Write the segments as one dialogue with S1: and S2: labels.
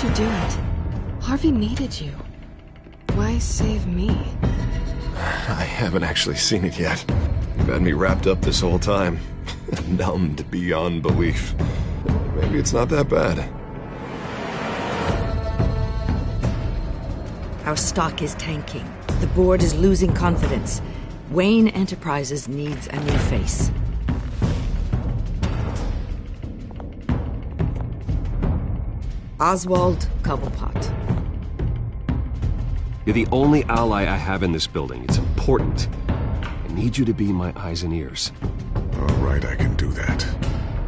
S1: you do it? Harvey needed you. Why save me?
S2: I haven't actually seen it yet. You've had me wrapped up this whole time. Numbed beyond belief. Maybe it's not that bad.
S3: Our stock is tanking. The board is losing confidence. Wayne Enterprises needs a new face. Oswald Cobblepot.
S4: You're the only ally I have in this building. It's important. I need you to be my eyes and ears.
S2: All right, I can do that.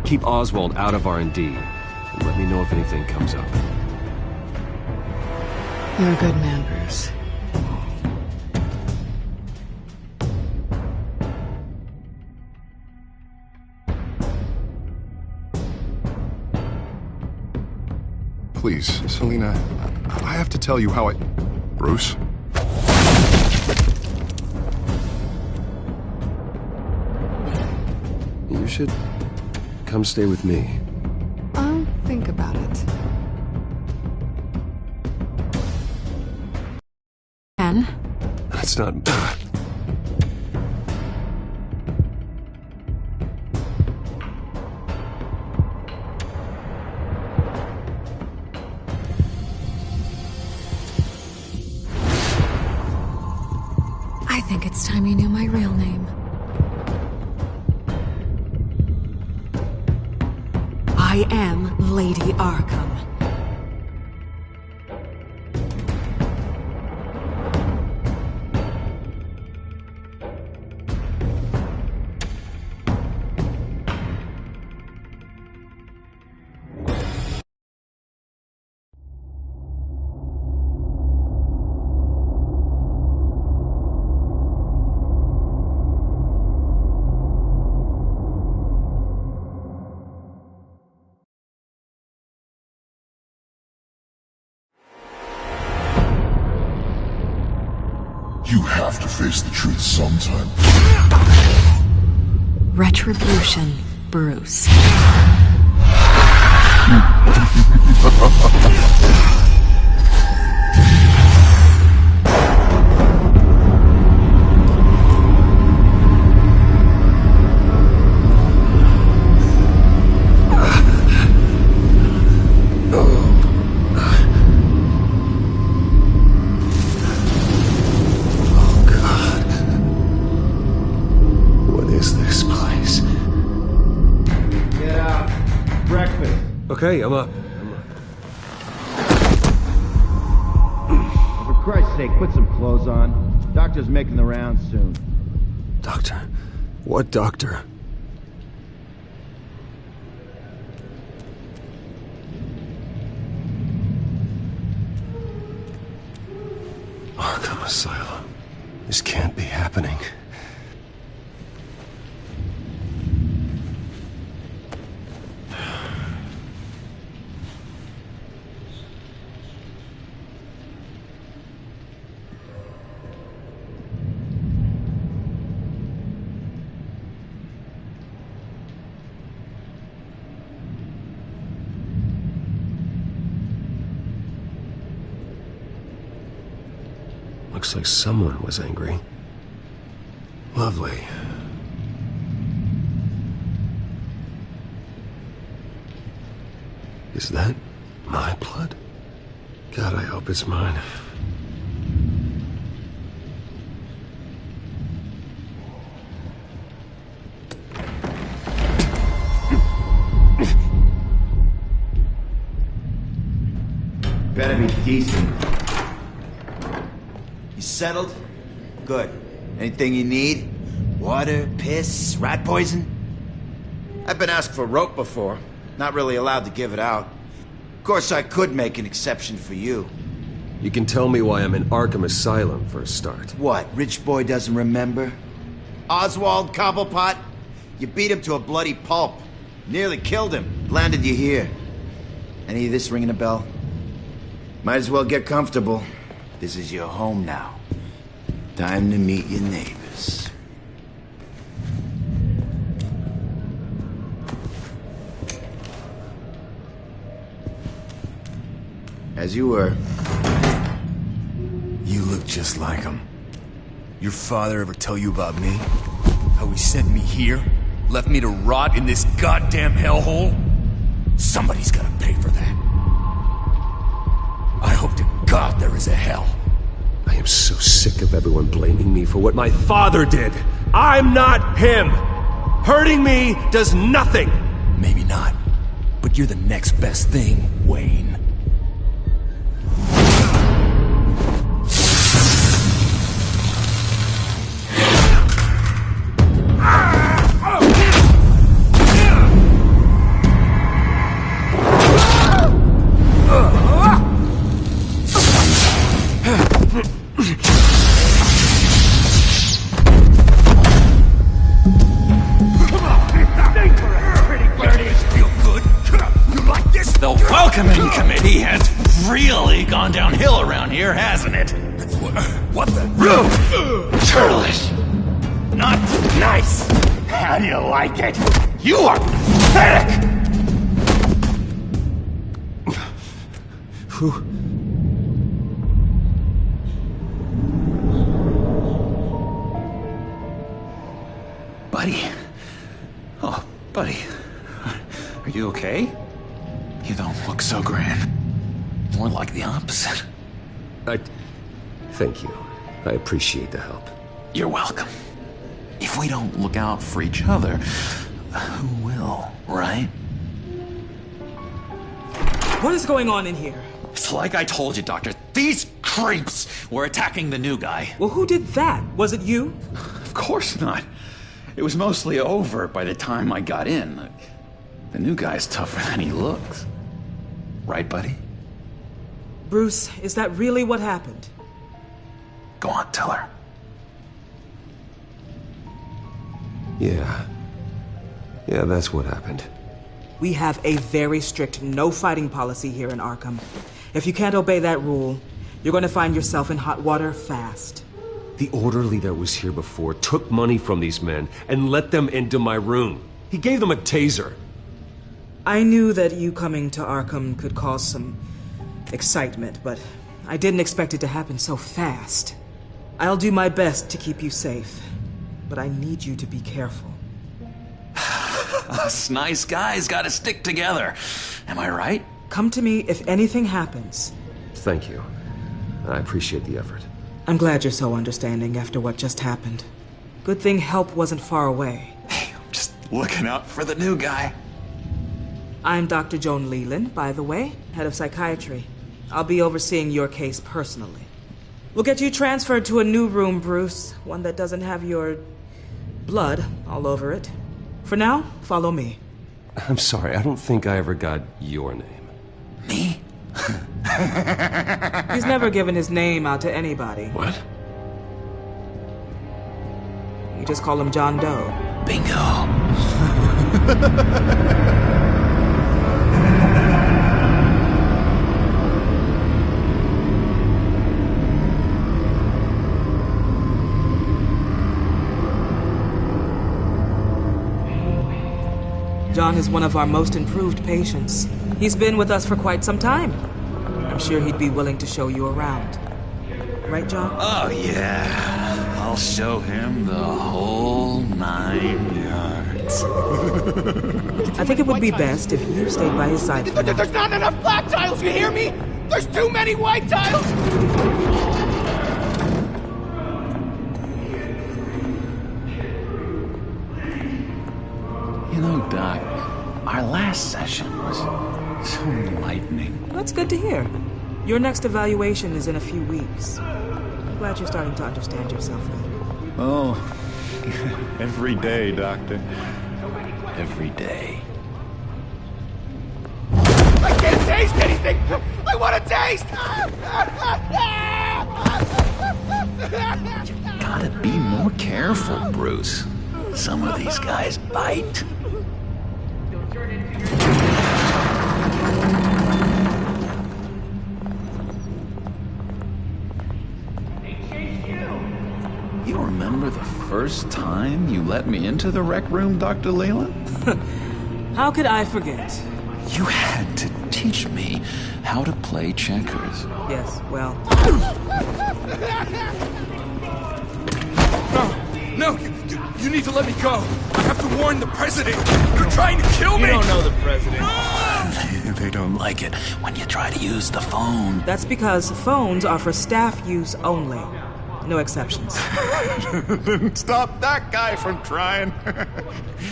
S4: Keep Oswald out of R&D, and let me know if anything comes up.
S1: You're a good man, Bruce.
S2: Please, Selena, I have to tell you how I... Bruce?
S4: You should come stay with me.
S1: I'll think about it. Ken?
S4: That's not...
S1: I think it's time you knew my real name. I am Lady Arkham.
S5: You have to face the truth sometime.
S1: Retribution, Bruce.
S4: Okay, I'm up.
S6: For Christ's sake, put some clothes on. Doctor's making the rounds soon.
S4: Doctor? What doctor? Arkham Asylum. This can't be happening. Looks like someone was angry. Lovely. Is that my blood? God, I hope it's mine.
S6: Better be decent. You settled? Good. Anything you need? Water, piss, rat poison? I've been asked for rope before. Not really allowed to give it out. Of course, I could make an exception for you.
S4: You can tell me why I'm in Arkham Asylum for a start.
S6: What, rich boy doesn't remember? Oswald Cobblepot? You beat him to a bloody pulp. Nearly killed him. Landed you here. Any of this ringing a bell? Might as well get comfortable. This is your home now. Time to meet your neighbors. As you were.
S7: You look just like him. Your father ever tell you about me? How he sent me here? Left me to rot in this goddamn hellhole? Somebody's gotta pay for that. I hope to God there is a hell.
S4: I am so sick of everyone blaming me for what my father did. I'm not him. Hurting me does nothing.
S7: Maybe not, but you're the next best thing, Wayne.
S8: Welcoming committee has really gone downhill around here, hasn't it?
S7: What the?
S8: Turtleish. Not nice. How do you like it? You are pathetic!
S4: Who?
S8: Buddy. Oh, buddy. Are you okay? You don't look so grand. More like the opposite.
S4: Thank you. I appreciate the help.
S8: You're welcome. If we don't look out for each other, who will, right?
S9: What is going on in here?
S8: It's like I told you, Doctor. These creeps were attacking the new guy.
S9: Well, who did that? Was it you?
S8: Of course not. It was mostly over by the time I got in. The new guy's tougher than he looks. Right, buddy?
S9: Bruce, is that really what happened?
S8: Go on, tell her.
S4: Yeah, that's what happened.
S9: We have a very strict no fighting policy here in Arkham. If you can't obey that rule, you're going to find yourself in hot water fast.
S4: The orderly that was here before took money from these men and let them into my room. He gave them a taser.
S9: I knew that you coming to Arkham could cause some excitement, but I didn't expect it to happen so fast. I'll do my best to keep you safe, but I need you to be careful.
S8: Us nice guys gotta stick together. Am I right?
S9: Come to me if anything happens.
S4: Thank you. I appreciate the effort.
S9: I'm glad you're so understanding after what just happened. Good thing help wasn't far away.
S8: Hey, I'm just looking out for the new guy.
S9: I'm Dr. Joan Leland, by the way, head of psychiatry. I'll be overseeing your case personally. We'll get you transferred to a new room, Bruce. One that doesn't have your blood all over it. For now, follow me.
S4: I'm sorry, I don't think I ever got your name.
S8: Me?
S9: He's never given his name out to anybody.
S4: What?
S9: We just call him John Doe.
S8: Bingo.
S9: John is one of our most improved patients. He's been with us for quite some time. I'm sure he'd be willing to show you around. Right, John?
S8: Oh, yeah. I'll show him the whole 9 yards.
S9: I think it would be best if you stayed by his side for now.
S10: There's not enough black tiles, you hear me? There's too many white tiles!
S8: You know, Doc, our last session was so enlightening.
S9: That's good to hear. Your next evaluation is in a few weeks. I'm glad you're starting to understand yourself better.
S11: Oh, every day, Doctor.
S8: Every day.
S10: I can't taste anything! I want to taste!
S8: Gotta be more careful, Bruce. Some of these guys bite. You remember the first time you let me into the rec room, Dr. Leland?
S9: How could I forget?
S8: You had to teach me how to play checkers.
S9: Yes, well.
S7: No, you need to let me go. I have to warn the president. You're trying to kill me.
S10: You don't know the president.
S8: They don't like it when you try to use the phone.
S9: That's because phones are for staff use only. No exceptions.
S11: Stop that guy from trying.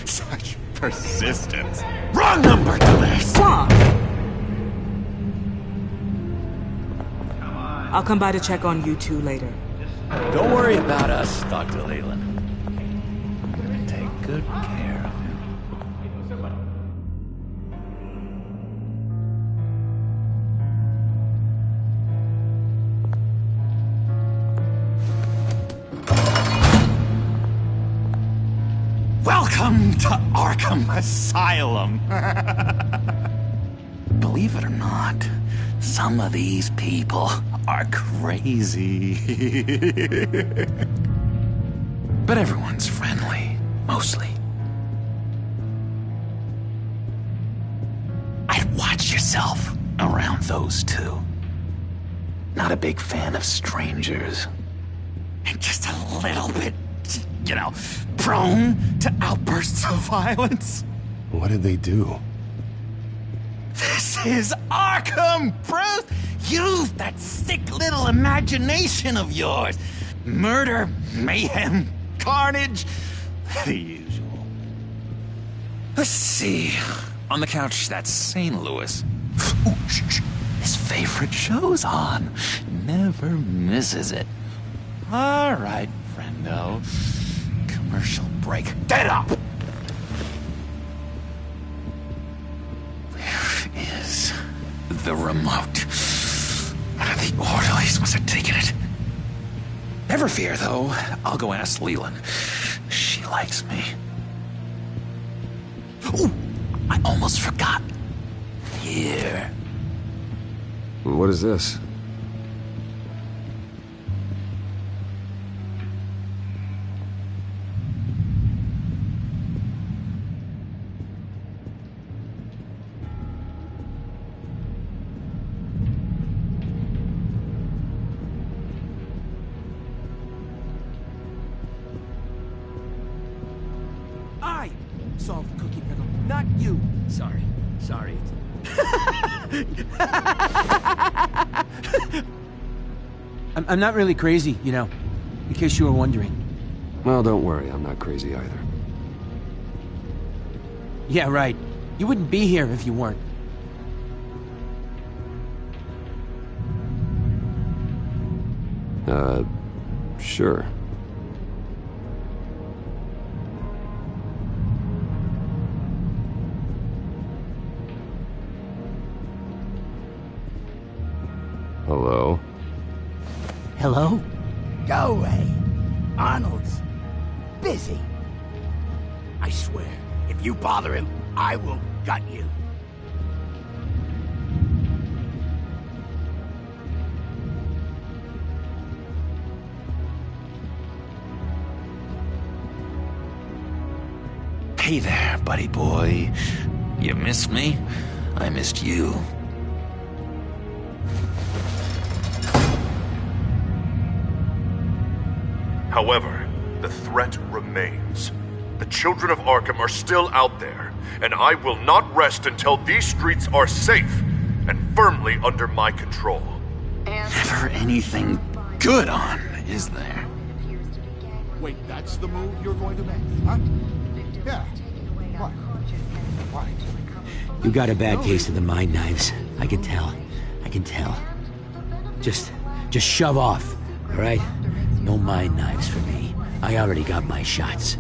S11: Such persistence.
S8: Wrong number, dumbass.
S9: Wrong. I'll come by to check on you two later.
S8: Don't worry about us, Dr. Leland. We're gonna take good care of him. Welcome to Arkham Asylum. Believe it or not, some of these people are crazy. But everyone's friendly, mostly. I'd watch yourself around those two. Not a big fan of strangers. And just a little bit, prone to outbursts of violence.
S2: What did they do?
S8: This is Arkham, Bruce! Use that sick little imagination of yours. Murder, mayhem, carnage, the usual. Let's see. On the couch, that's St. Louis. Ooh, shh. His favorite show's on. Never misses it. All right, friendo. Commercial break. Get up! Where is the remote? One of the orderlies must have taken it. Never fear, though. I'll go ask Leland. She likes me. Ooh, I almost forgot. Here.
S2: What is this?
S10: I solved the cookie riddle, not you. Sorry.
S12: I'm not really crazy, in case you were wondering.
S2: Well, don't worry, I'm not crazy either.
S12: Yeah, right. You wouldn't be here if you weren't.
S2: Sure. Hello?
S12: Hello?
S10: Go away. Arnold's busy. I swear, if you bother him, I will gut you.
S8: Hey there, buddy boy. You missed me? I missed you.
S13: However, the threat remains. The children of Arkham are still out there, and I will not rest until these streets are safe and firmly under my control.
S8: Never anything good on, is there?
S5: Wait, that's the move you're going to make, huh? Yeah. What? Why?
S12: You got a bad case of the mind knives. I can tell. Just shove off, all right? No mind knives for me. I already got my shots.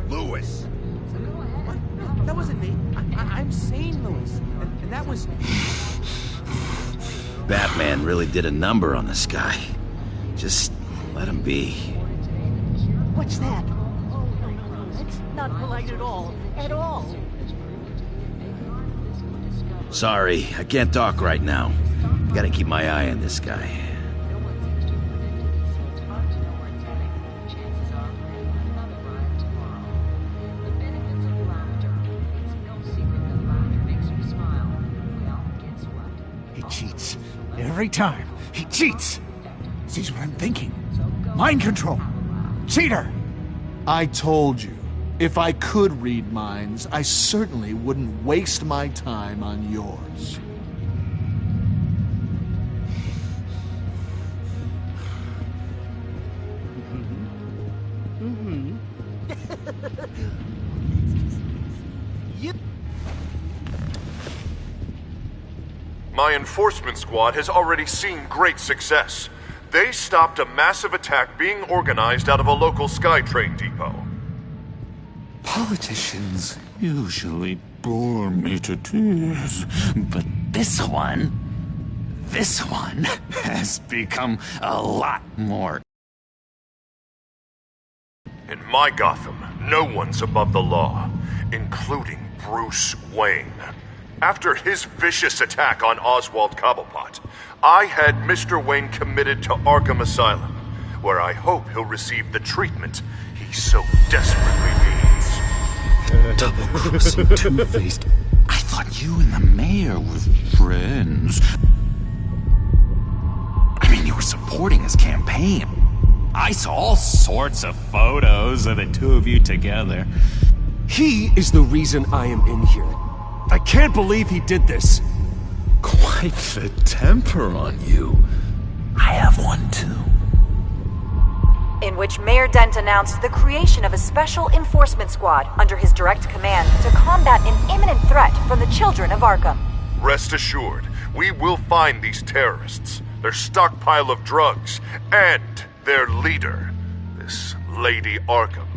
S10: Lewis!
S12: What? That wasn't me. I'm sane, Lewis. And that was...
S14: Batman really did a number on this guy. Just let him be.
S15: What's that? That's not polite at all. At all.
S14: Sorry, I can't talk right now. I gotta keep my eye on this guy.
S5: He cheats. Every time. He cheats. Sees what I'm thinking. Mind control. Cheater!
S11: I told you, if I could read minds, I certainly wouldn't waste my time on yours.
S13: My enforcement squad has already seen great success. They stopped a massive attack being organized out of a local SkyTrain depot.
S8: Politicians usually bore me to tears, but this one has become a lot more.
S13: In my Gotham, no one's above the law, including Bruce Wayne. After his vicious attack on Oswald Cobblepot, I had Mr. Wayne committed to Arkham Asylum, where I hope he'll receive the treatment he so desperately needs.
S8: Double-crossing, two-faced. I thought you and the mayor were friends. I mean, you were supporting his campaign. I saw all sorts of photos of the two of you together.
S4: He is the reason I am in here. I can't believe he did this.
S8: Quite the temper on you. I have one too.
S16: In which Mayor Dent announced the creation of a special enforcement squad under his direct command to combat an imminent threat from the children of Arkham.
S13: Rest assured, we will find these terrorists, their stockpile of drugs, and their leader, this Lady Arkham,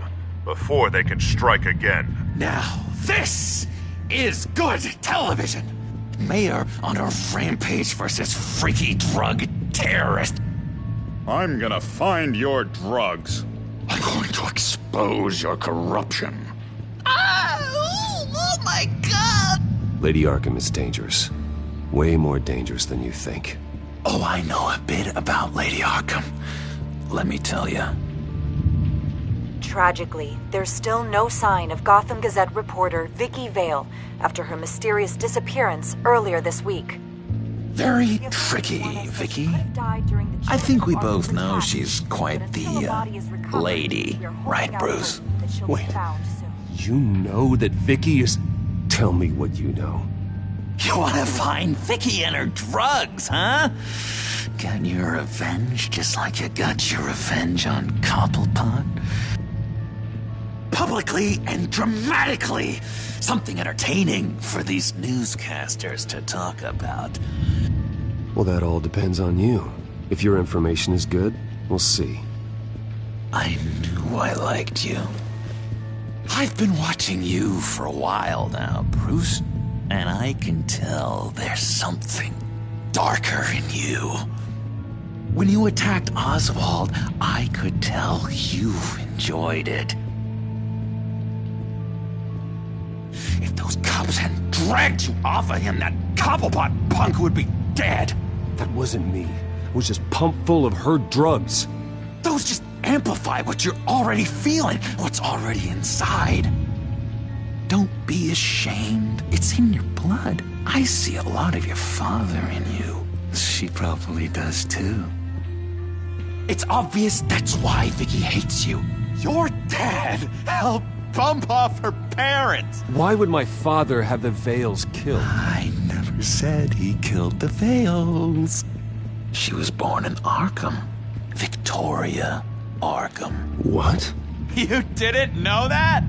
S13: before they can strike again.
S8: Now, this is good television. Mayor on a rampage versus freaky drug terrorist.
S11: I'm gonna find your drugs.
S8: I'm going to expose your corruption. Oh my God!
S4: Lady Arkham is dangerous. Way more dangerous than you think.
S8: Oh, I know a bit about Lady Arkham. Let me tell you.
S16: Tragically, there's still no sign of Gotham Gazette reporter Vicky Vale after her mysterious disappearance earlier this week.
S8: Very tricky, Vicky. I think we both know she's quite the, lady, right, Bruce?
S4: Wait, you know that Vicky is... Tell me what you know.
S8: You want to find Vicky and her drugs, huh? Get your revenge just like you got your revenge on Cobblepot? Publicly and dramatically. Something entertaining for these newscasters to talk about.
S4: Well, that all depends on you. If your information is good, we'll see.
S8: I knew I liked you. I've been watching you for a while now, Bruce, and I can tell there's something darker in you. When you attacked Oswald, I could tell you enjoyed it. If those cops hadn't dragged you off of him, that Cobblepot punk would be dead.
S4: That wasn't me. It was just pumped full of her drugs.
S8: Those just amplify what you're already feeling, what's already inside. Don't be ashamed. It's in your blood. I see a lot of your father in you. She probably does too. It's obvious that's why Vicky hates you. Your dad helped bump off her parents.
S4: Why would my father have the Vales killed?
S8: I never said he killed the Vales. She was born in Arkham. Victoria Arkham.
S4: What?
S8: You didn't know that?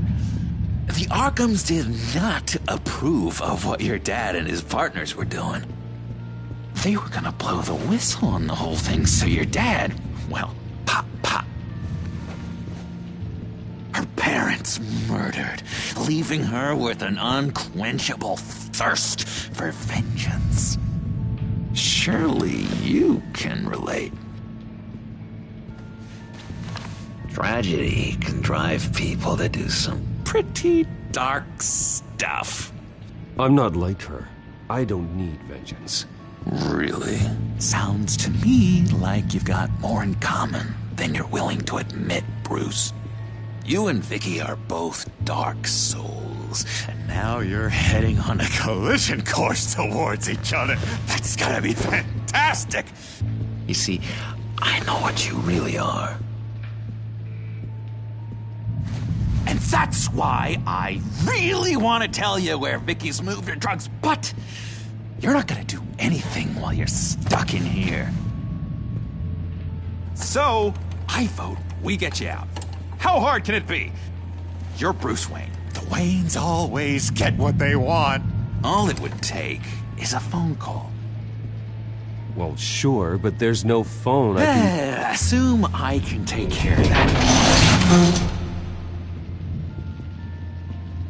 S8: The Arkhams did not approve of what your dad and his partners were doing. They were gonna blow the whistle on the whole thing, so your dad, well, pop. Her parents murdered, leaving her with an unquenchable thirst for vengeance. Surely you can relate. Tragedy can drive people to do some pretty dark stuff.
S4: I'm not like her. I don't need vengeance.
S8: Really? Sounds to me like you've got more in common than you're willing to admit, Bruce. You and Vicky are both dark souls. wings, and now you're heading on a collision course towards each other. That's gonna be fantastic!
S14: You see, I know what you really are.
S8: And that's why I really want to tell you where Vicky's moved her drugs, but you're not gonna do anything while you're stuck in here. So, I vote we get you out. How hard can it be? You're Bruce Wayne. The Waynes always get what they want. All it would take is a phone call.
S4: Well, sure, but there's no phone.
S8: Assume I can take care of that.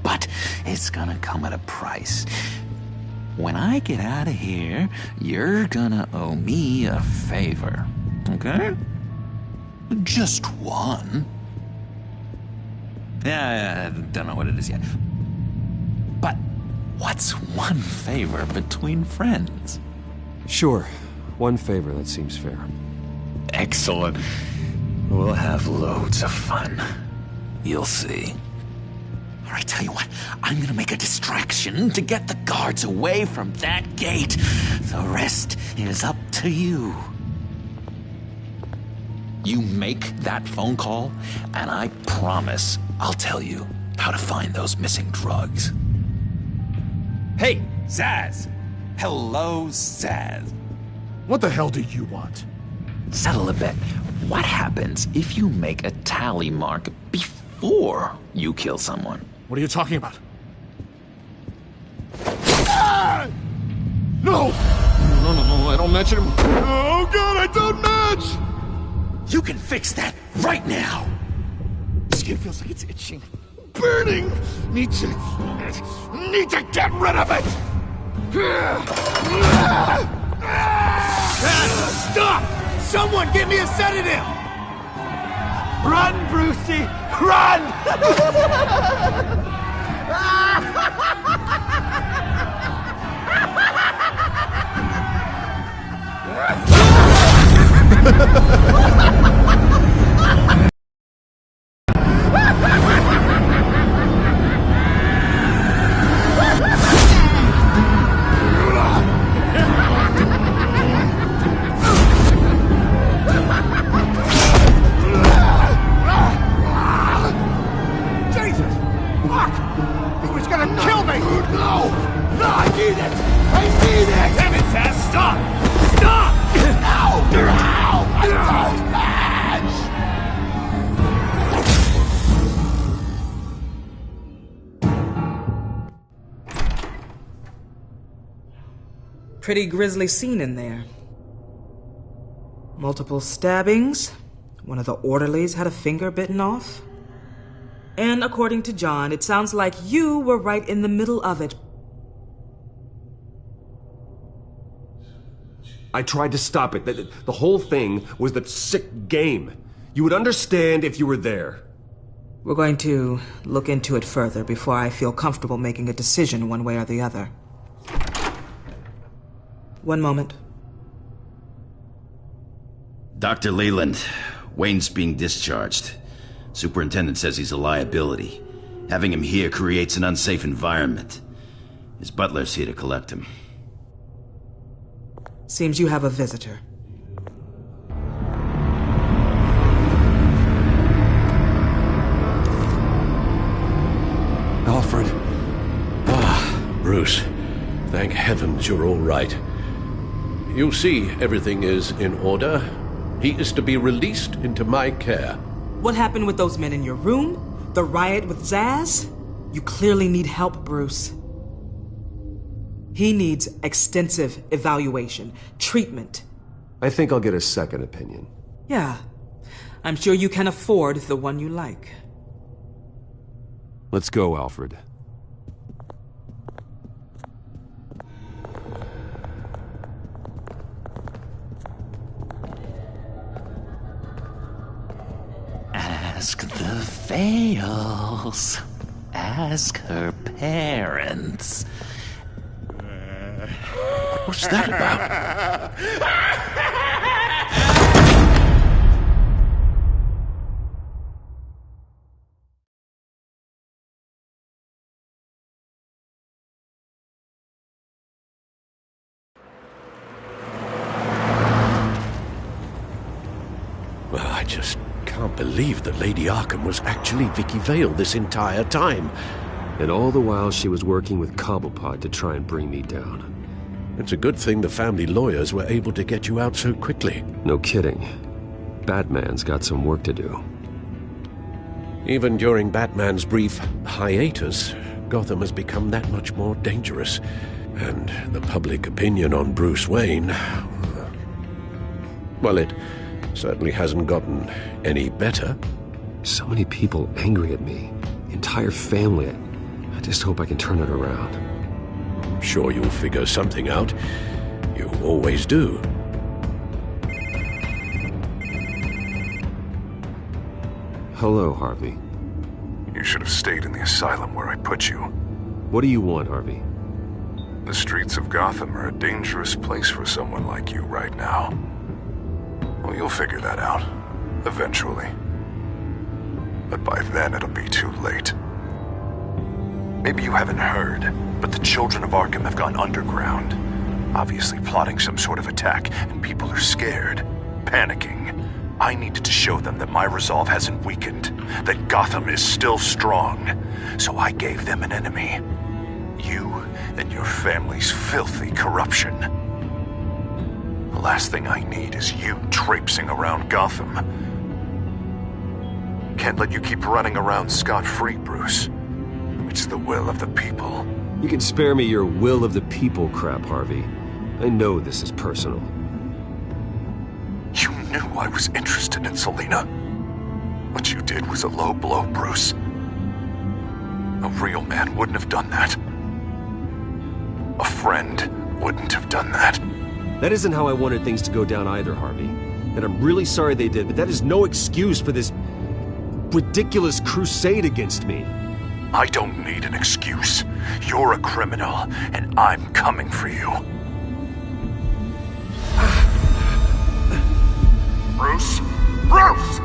S8: But it's gonna come at a price. When I get out of here, you're gonna owe me a favor, okay? Just one. Yeah, I don't know what it is yet. But what's one favor between friends?
S4: Sure. One favor, that seems fair.
S8: Excellent. We'll have loads of fun. You'll see. All right, tell you what, I'm gonna make a distraction to get the guards away from that gate. The rest is up to you. You make that phone call, and I promise I'll tell you how to find those missing drugs. Hey, Zaz! Hello, Zaz.
S11: What the hell do you want?
S14: Settle a bet. What happens if you make a tally mark before you kill someone?
S11: What are you talking about? Ah! No! No, I don't match him. Oh god, I don't match!
S8: You can fix that right now!
S11: Skin feels like it's itching. Burning! Need to get rid of it!
S10: Stop! Someone give me a sedative! Run, Brucey! Run!
S9: Pretty grisly scene in there. Multiple stabbings. One of the orderlies had a finger bitten off. And according to John, it sounds like you were right in the middle of it.
S4: I tried to stop it. The whole thing was that sick game. You would understand if you were there.
S9: We're going to look into it further before I feel comfortable making a decision one way or the other. One moment.
S14: Dr. Leland, Wayne's being discharged. Superintendent says he's a liability. Having him here creates an unsafe environment. His butler's here to collect him.
S9: Seems you have a visitor.
S17: Alfred. Ah, Bruce. Thank heavens you're all right. You see, everything is in order. He is to be released into my care.
S9: What happened with those men in your room? The riot with Zaz? You clearly need help, Bruce. He needs extensive evaluation, treatment.
S4: I think I'll get a second opinion.
S9: Yeah, I'm sure you can afford the one you like.
S4: Let's go, Alfred.
S8: Ask the Vales. Ask her parents.
S17: What's that about? just can't believe that Lady Arkham was actually Vicky Vale this entire time.
S18: And all the while she was working with Cobblepot to try and bring me down.
S17: It's a good thing the family lawyers were able to get you out so quickly.
S18: No kidding. Batman's got some work to do.
S17: Even during Batman's brief hiatus, Gotham has become that much more dangerous. And the public opinion on Bruce Wayne... well, it certainly hasn't gotten any better.
S18: So many people angry at me. The entire family. I just hope I can turn it around.
S17: I'm sure you'll figure something out. You always do.
S18: Hello, Harvey.
S13: You should have stayed in the asylum where I put you.
S18: What do you want, Harvey?
S13: The streets of Gotham are a dangerous place for someone like you right now. Well, you'll figure that out. Eventually. But by then it'll be too late. Maybe you haven't heard, but the children of Arkham have gone underground. Obviously plotting some sort of attack, and people are scared, panicking. I needed to show them that my resolve hasn't weakened, that Gotham is still strong. So I gave them an enemy. You and your family's filthy corruption. The last thing I need is you traipsing around Gotham. Can't let you keep running around scot-free, Bruce. It's the will of the people.
S18: You can spare me your will of the people crap, Harvey. I know this is personal.
S13: You knew I was interested in Selina. What you did was a low blow, Bruce. A real man wouldn't have done that. A friend wouldn't have done that.
S18: That isn't how I wanted things to go down either, Harvey. And I'm really sorry they did, but that is no excuse for this ridiculous crusade against me.
S13: I don't need an excuse. You're a criminal, and I'm coming for you. Bruce? Bruce!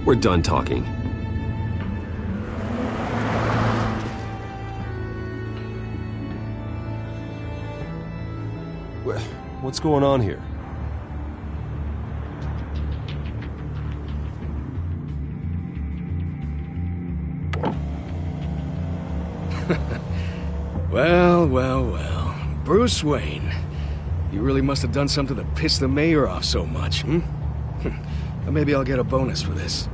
S18: We're done talking. What's going on here?
S19: Well. Bruce Wayne. You really must have done something to piss the mayor off so much, hmm? Well, maybe I'll get a bonus for this.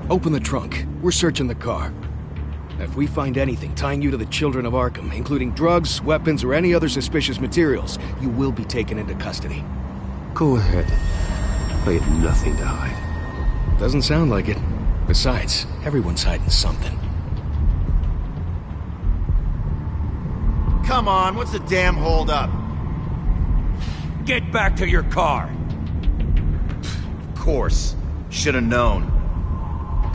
S19: Open the trunk. We're searching the car. If we find anything tying you to the children of Arkham, including drugs, weapons, or any other suspicious materials, you will be taken into custody.
S18: Go ahead. I have nothing to hide.
S19: Doesn't sound like it. Besides, everyone's hiding something.
S6: Come on, what's the damn holdup?
S8: Get back to your car.
S6: Of course. Should've known.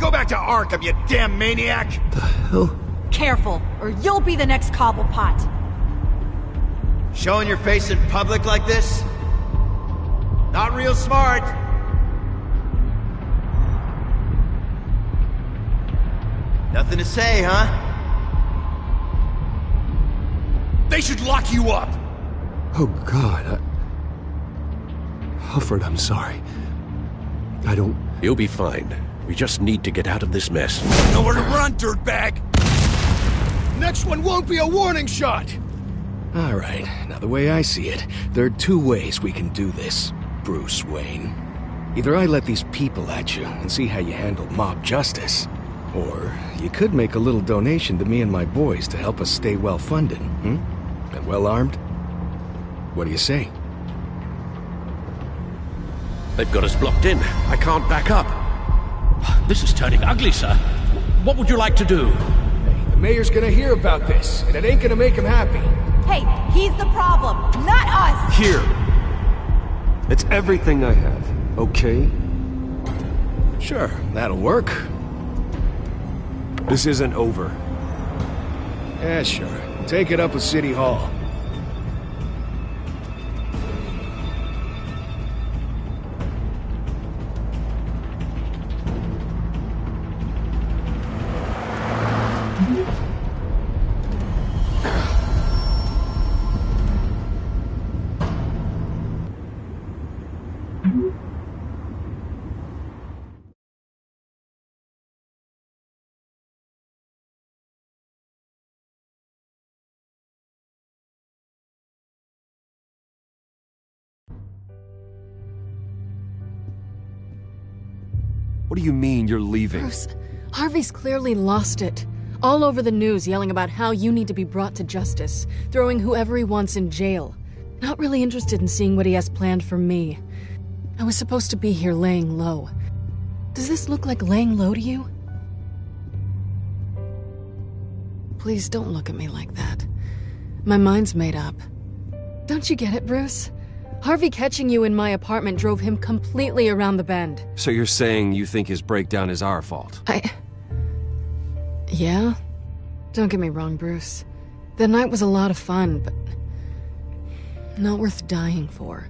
S6: Go back to Arkham, you damn maniac!
S18: The hell?
S16: Careful, or you'll be the next Cobblepot.
S6: Showing your face in public like this? Not real smart. Nothing to say, huh?
S8: They should lock you up!
S18: Oh, God, Alfred, I'm sorry. I don't...
S17: You'll be fine. We just need to get out of this mess.
S8: Nowhere to run, dirtbag!
S19: Next one won't be a warning shot! Alright, now the way I see it, there are two ways we can do this, Bruce Wayne. Either I let these people at you and see how you handle mob justice, or you could make a little donation to me and my boys to help us stay well-funded, and well-armed? What do you say?
S17: They've got us blocked in. I can't back up.
S12: This is turning ugly, sir. What would you like to do?
S19: Hey, the mayor's gonna hear about this, and it ain't gonna make him happy.
S16: Hey, he's the problem, not us!
S18: Here! It's everything I have, okay?
S19: Sure, that'll work.
S18: This isn't over.
S19: Yeah, sure. Take it up with City Hall.
S18: What do you mean you're leaving?
S1: Bruce, Harvey's clearly lost it. All over the news yelling about how you need to be brought to justice, throwing whoever he wants in jail. Not really interested in seeing what he has planned for me. I was supposed to be here laying low. Does this look like laying low to you? Please don't look at me like that. My mind's made up. Don't you get it, Bruce? Harvey catching you in my apartment drove him completely around the bend.
S18: So you're saying you think his breakdown is our fault?
S1: Yeah? Don't get me wrong, Bruce. The night was a lot of fun, but not worth dying for.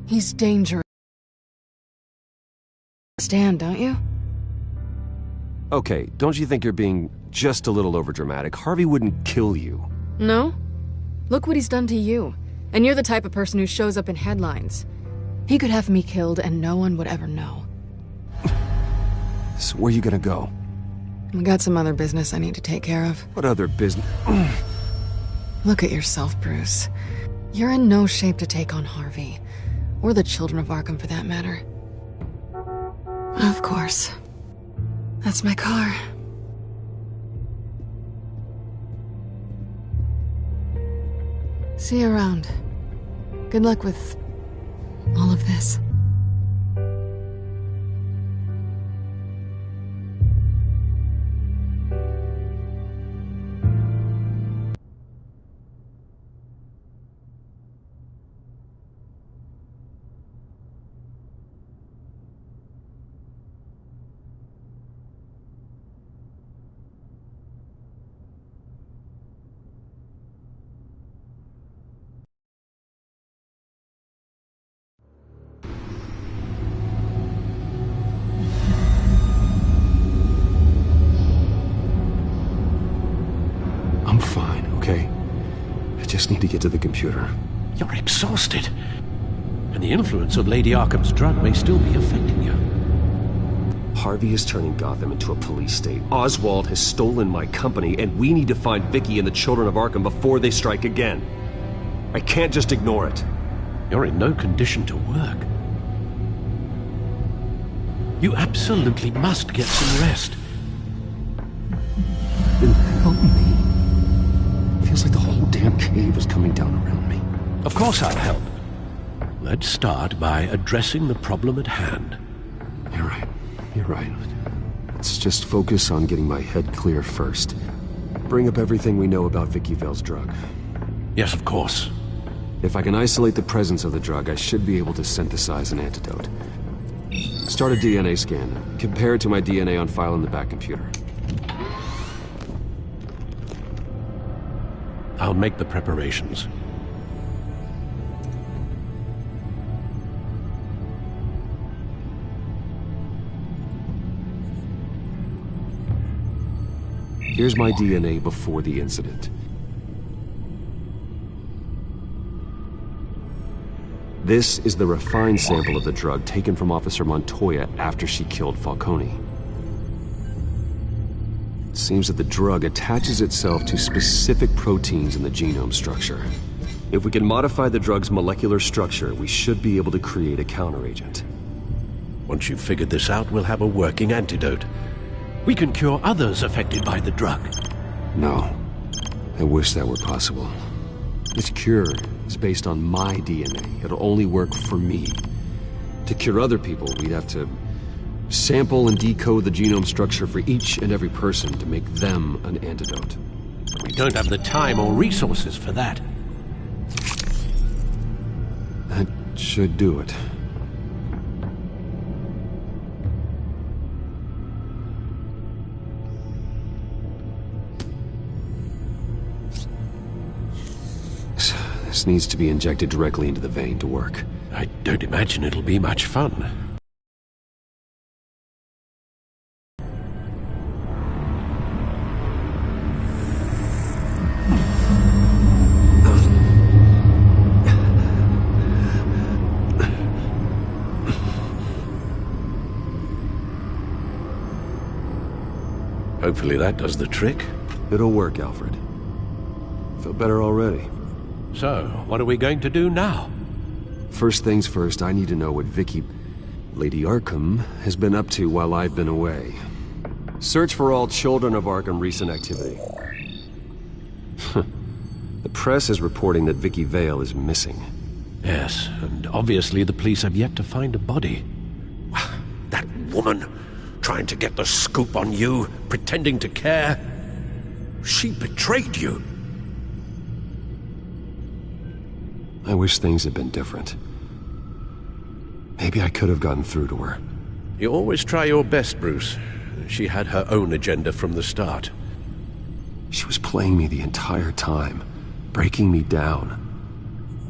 S1: He's dangerous. Understand, don't you?
S18: Okay, don't you think you're being just a little overdramatic? Harvey wouldn't kill you.
S1: No? Look what he's done to you. And you're the type of person who shows up in headlines. He could have me killed and no one would ever know.
S18: So where are you gonna go?
S1: I got some other business I need to take care of.
S18: What other business?
S1: Look at yourself, Bruce. You're in no shape to take on Harvey. Or the children of Arkham, for that matter. Of course. That's my car. See you around. Good luck with all of this.
S19: I'm fine, okay? I just need to get to the computer.
S17: You're exhausted. And the influence of Lady Arkham's drug may still be affecting you.
S18: Harvey is turning Gotham into a police state. Oswald has stolen my company, and we need to find Vicky and the children of Arkham before they strike again. I can't just ignore it.
S17: You're in no condition to work. You absolutely must get some rest.
S19: Then help me. Feels like the whole damn cave is coming down around me.
S17: Of course I'll help. Let's start by addressing the problem at hand.
S19: You're right. You're right. Let's just focus on getting my head clear first. Bring up everything we know about Vicky Vale's drug.
S17: Yes, of course.
S19: If I can isolate the presence of the drug, I should be able to synthesize an antidote. Start a DNA scan. Compare it to my DNA on file in the back computer.
S17: I'll make the preparations.
S19: Here's my DNA before the incident. This is the refined sample of the drug taken from Officer Montoya after she killed Falcone. It seems that the drug attaches itself to specific proteins in the genome structure. If we can modify the drug's molecular structure, we should be able to create a counteragent.
S17: Once you've figured this out, we'll have a working antidote. We can cure others affected by the drug.
S19: No. I wish that were possible. This cure is based on my DNA. It'll only work for me. To cure other people, we'd have to sample and decode the genome structure for each and every person to make them an antidote.
S17: We don't have the time or resources for that.
S19: That should do it. This needs to be injected directly into the vein to work.
S17: I don't imagine it'll be much fun. Hopefully that does the trick.
S19: It'll work, Alfred. Feel better already.
S17: So, what are we going to do now?
S19: First things first, I need to know what Vicky...
S18: Lady Arkham has been up to while I've been away. Search for all children of Arkham recent activity. The press is reporting that Vicky Vale is missing.
S17: Yes, and obviously the police have yet to find a body. That woman, trying to get the scoop on you, pretending to care. She betrayed you.
S18: I wish things had been different. Maybe I could have gotten through to her.
S17: You always try your best, Bruce. She had her own agenda from the start.
S18: She was playing me the entire time, breaking me down.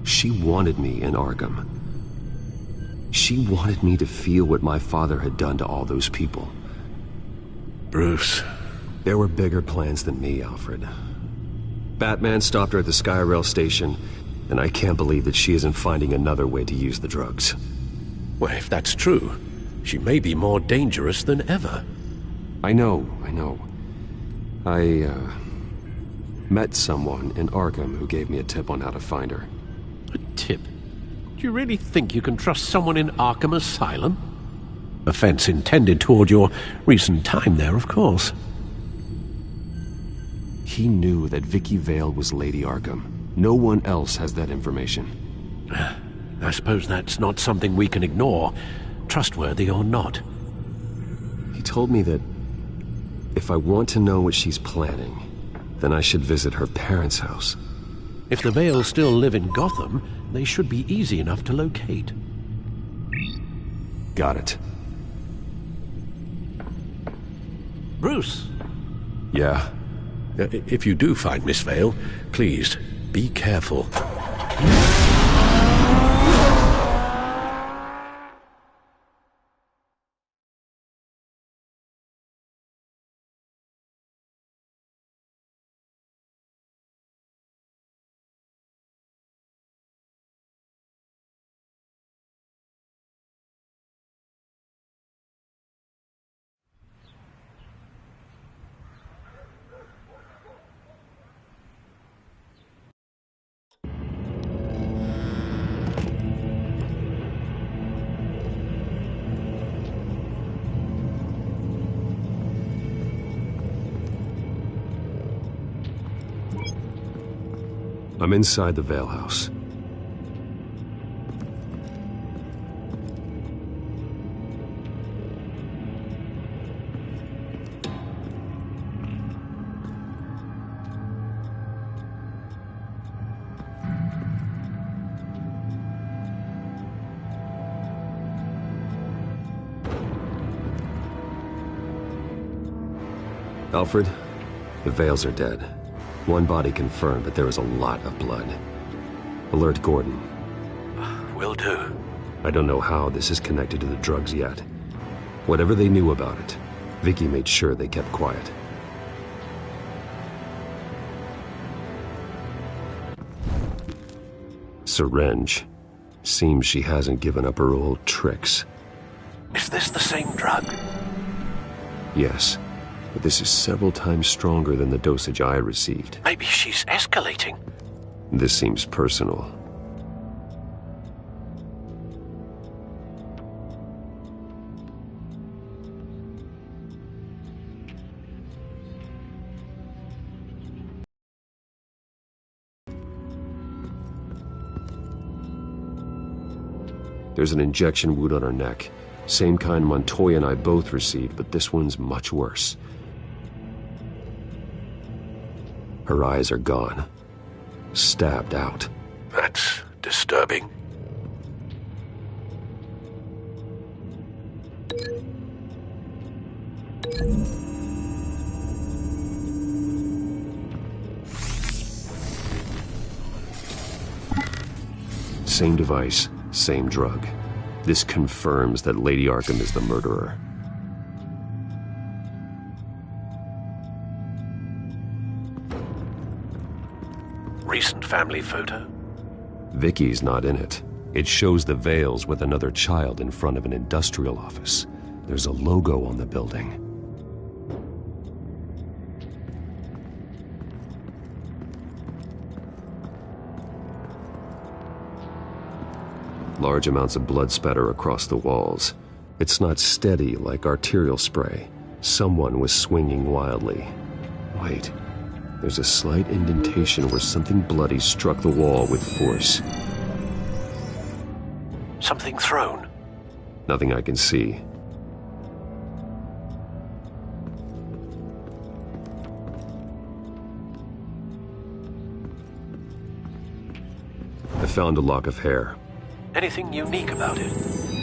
S18: She wanted me in Arkham. She wanted me to feel what my father had done to all those people.
S17: Bruce.
S18: There were bigger plans than me, Alfred. Batman stopped her at the Skyrail station, and I can't believe that she isn't finding another way to use the drugs.
S17: Well, if that's true, she may be more dangerous than ever.
S18: I know. I met someone in Arkham who gave me a tip on how to find her.
S17: A tip? Do you really think you can trust someone in Arkham Asylum? Offense intended toward your recent time there, of course.
S18: He knew that Vicky Vale was Lady Arkham. No one else has that information.
S17: I suppose that's not something we can ignore, trustworthy or not.
S18: He told me that if I want to know what she's planning, then I should visit her parents' house.
S17: If the Vales still live in Gotham, they should be easy enough to locate.
S18: Got it.
S17: Bruce!
S18: Yeah?
S17: If you do find Miss Vale, please, be careful.
S18: I'm inside the Vale house. Alfred, the Vales are dead. One body confirmed, but there is a lot of blood. Alert Gordon.
S17: Will do.
S18: I don't know how this is connected to the drugs yet. Whatever they knew about it, Vicky made sure they kept quiet. Syringe. Seems she hasn't given up her old tricks.
S17: Is this the same drug?
S18: Yes. But this is several times stronger than the dosage I received.
S17: Maybe she's escalating.
S18: This seems personal. There's an injection wound on her neck. Same kind Montoya and I both received, but this one's much worse. Her eyes are gone. Stabbed out.
S17: That's disturbing.
S18: Same device, same drug. This confirms that Lady Arkham is the murderer.
S17: Recent family photo?
S18: Vicky's not in it. It shows the Vales with another child in front of an industrial office. There's a logo on the building. Large amounts of blood spatter across the walls. It's not steady like arterial spray. Someone was swinging wildly. Wait, there's a slight indentation where something bloody struck the wall with force.
S17: Something thrown?
S18: Nothing I can see. I found a lock of hair.
S17: Anything unique about it?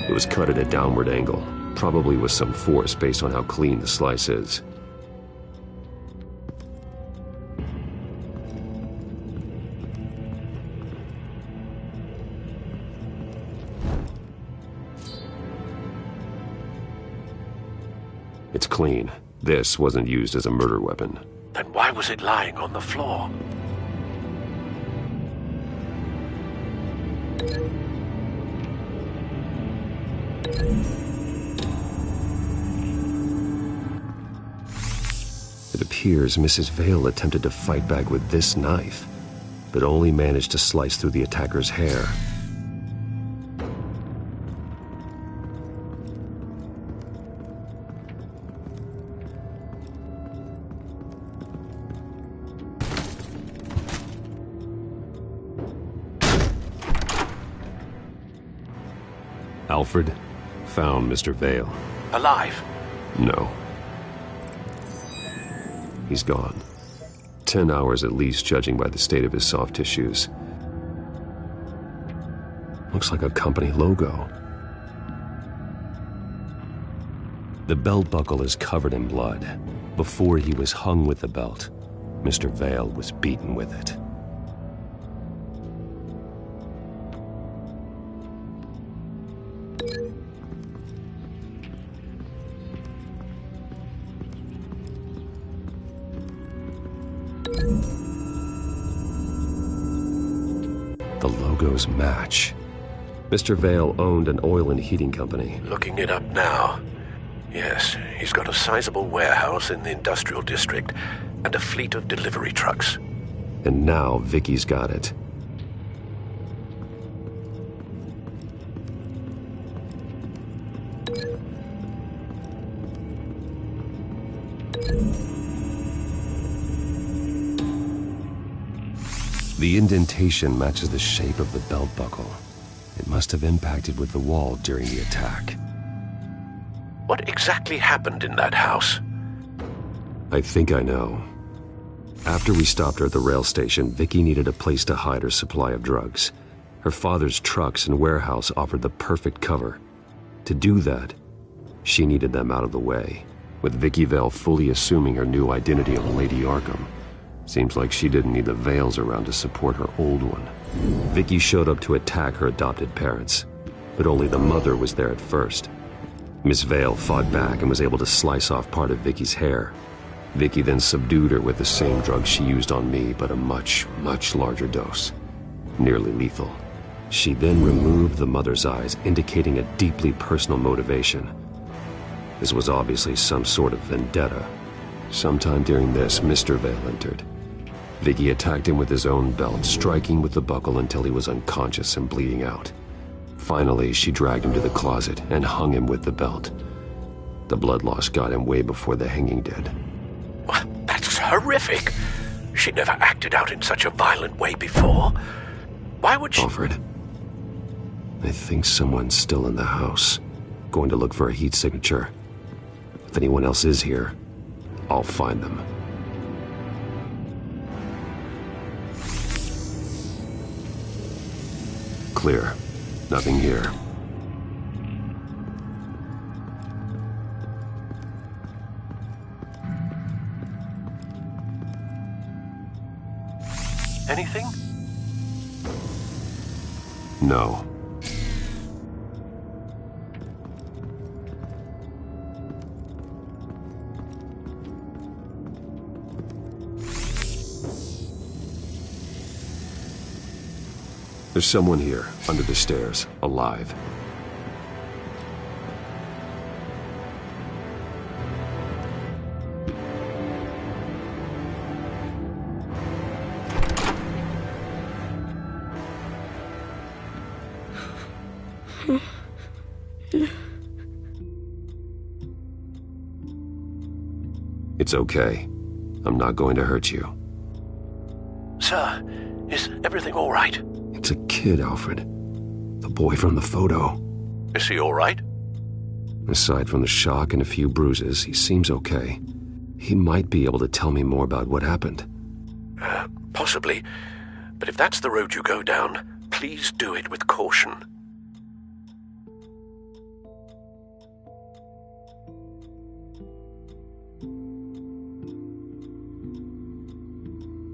S18: It was cut at a downward angle, probably with some force based on how clean the slice is. It's clean. This wasn't used as a murder weapon.
S17: Then why was it lying on the floor?
S18: It appears Mrs. Vale attempted to fight back with this knife, but only managed to slice through the attacker's hair. Alfred found Mr. Vale.
S17: Alive?
S18: No. He's gone. 10 hours at least, judging by the state of his soft tissues. Looks like a company logo. The belt buckle is covered in blood. Before he was hung with the belt, Mr. Vale was beaten with it. The logos match. Mr. Vale owned an oil and heating company.
S17: Looking it up now. Yes, he's got a sizable warehouse in the industrial district and a fleet of delivery trucks.
S18: And now Vicky's got it. The indentation matches the shape of the belt buckle. It must have impacted with the wall during the attack.
S17: What exactly happened in that house?
S18: I think I know. After we stopped her at the rail station, Vicky needed a place to hide her supply of drugs. Her father's trucks and warehouse offered the perfect cover. To do that, she needed them out of the way, with Vicky Vale fully assuming her new identity of Lady Arkham. Seems like she didn't need the Vales around to support her old one. Vicky showed up to attack her adopted parents, but only the mother was there at first. Miss Vale fought back and was able to slice off part of Vicky's hair. Vicky then subdued her with the same drug she used on me, but a much, much larger dose. Nearly lethal. She then removed the mother's eyes, indicating a deeply personal motivation. This was obviously some sort of vendetta. Sometime during this, Mr. Vale entered. Vicky attacked him with his own belt, striking with the buckle until he was unconscious and bleeding out. Finally, she dragged him to the closet and hung him with the belt. The blood loss got him way before the hanging did.
S17: That's horrific. She never acted out in such a violent way before. Why would she...
S18: Alfred, I think someone's still in the house. Going to look for a heat signature. If anyone else is here, I'll find them. Clear. Nothing here.
S17: Anything?
S18: No. There's someone here, under the stairs, alive. It's okay. I'm not going to hurt you.
S17: Sir, is everything all right?
S18: It's a kid, Alfred. The boy from the photo.
S17: Is he all right?
S18: Aside from the shock and a few bruises, he seems okay. He might be able to tell me more about what happened.
S17: Possibly. But if that's the road you go down, please do it with caution.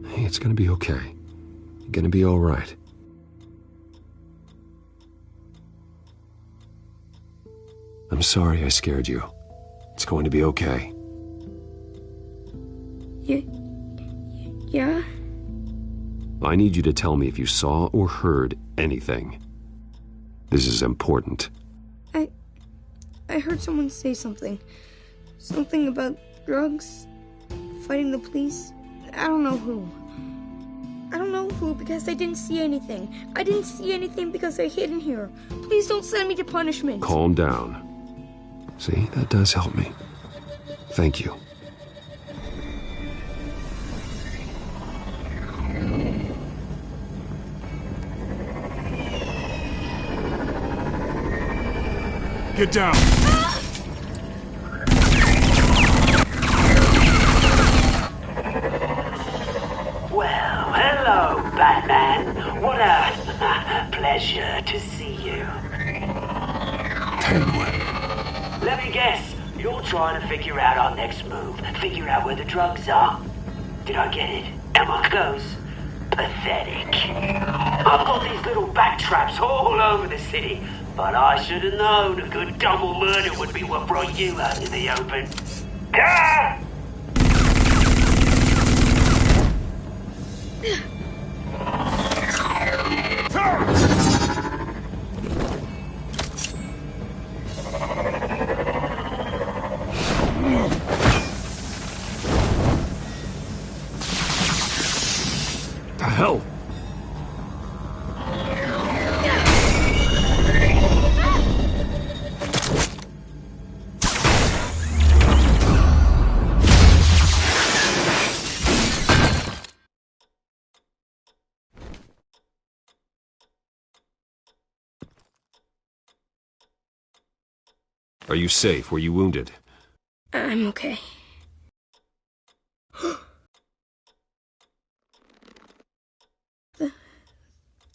S18: Hey, it's gonna be okay. You're gonna be all right. I'm sorry I scared you. It's going to be okay.
S20: Yeah?
S18: I need you to tell me if you saw or heard anything. This is important.
S20: I heard someone say something. Something about drugs, fighting the police. I don't know who. I don't know who because I didn't see anything. I didn't see anything because I hid in here. Please don't send me to punishment.
S18: Calm down. See, that does help me. Thank you.
S5: Get down.
S21: Well, hello, Batman. What a pleasure to see you. Let me guess, you're trying to figure out our next move. Figure out where the drugs are. Did I get it? Am I close? Pathetic. I've got these little bat traps all over the city, but I should have known a good double murder would be what brought you out in the open. Ah!
S18: The hell? Are you safe? Were you wounded?
S20: I'm okay.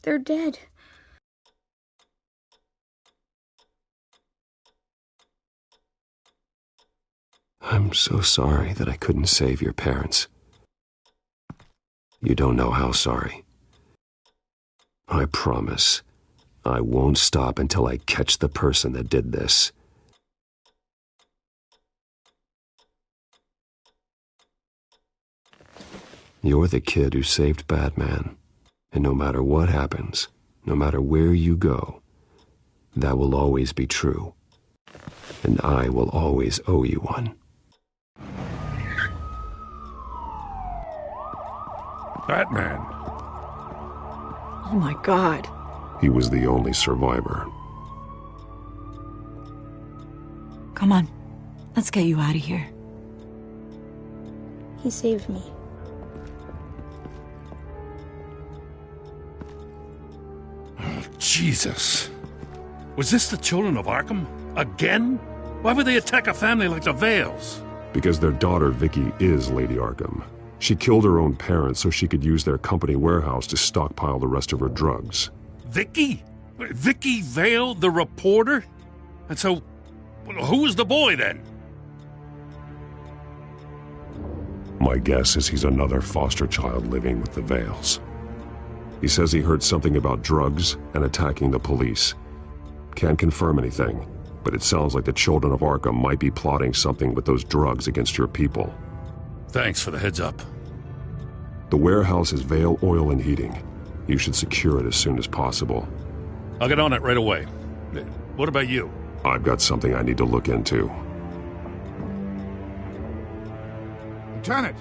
S20: They're dead.
S18: I'm so sorry that I couldn't save your parents. You don't know how sorry. I promise, I won't stop until I catch the person that did this. You're the kid who saved Batman, and no matter what happens, no matter where you go, that will always be true, and I will always owe you one.
S17: Batman.
S1: Oh my God.
S18: He was the only survivor.
S3: Come on, let's get you out of here.
S20: He saved me.
S17: Jesus. Was this the children of Arkham? Again? Why would they attack a family like the Vales?
S18: Because their daughter, Vicky, is Lady Arkham. She killed her own parents so she could use their company warehouse to stockpile the rest of her drugs.
S17: Vicky? Vicky Vale, the reporter? And so, who was the boy then?
S18: My guess is he's another foster child living with the Vales. He says he heard something about drugs and attacking the police. Can't confirm anything, but it sounds like the children of Arkham might be plotting something with those drugs against your people.
S17: Thanks for the heads up.
S18: The warehouse is Vale Oil and Heating. You should secure it as soon as possible.
S17: I'll get on it right away. What about you?
S18: I've got something I need to look into.
S5: Lieutenant,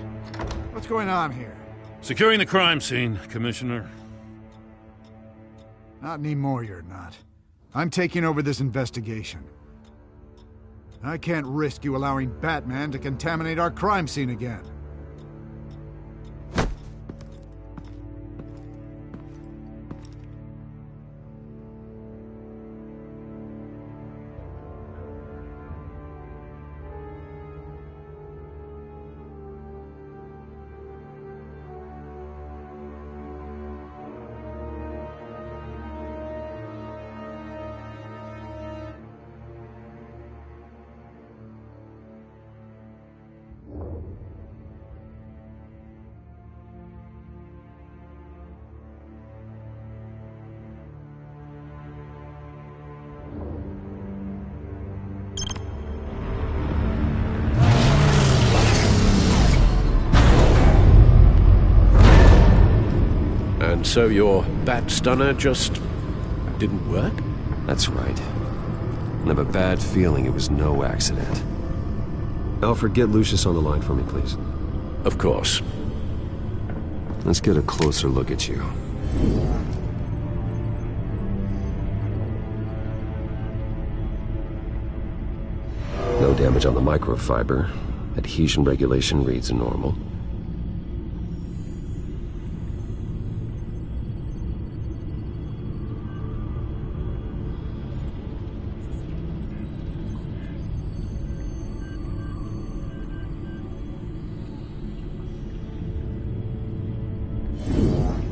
S5: what's going on here?
S17: Securing the crime scene, Commissioner.
S5: Not anymore, you're not. I'm taking over this investigation. I can't risk you allowing Batman to contaminate our crime scene again.
S17: And so your bat stunner just didn't work?
S18: That's right. I have a bad feeling it was no accident. Alfred, get Lucius on the line for me, please.
S17: Of course.
S18: Let's get a closer look at you. No damage on the microfiber. Adhesion regulation reads normal.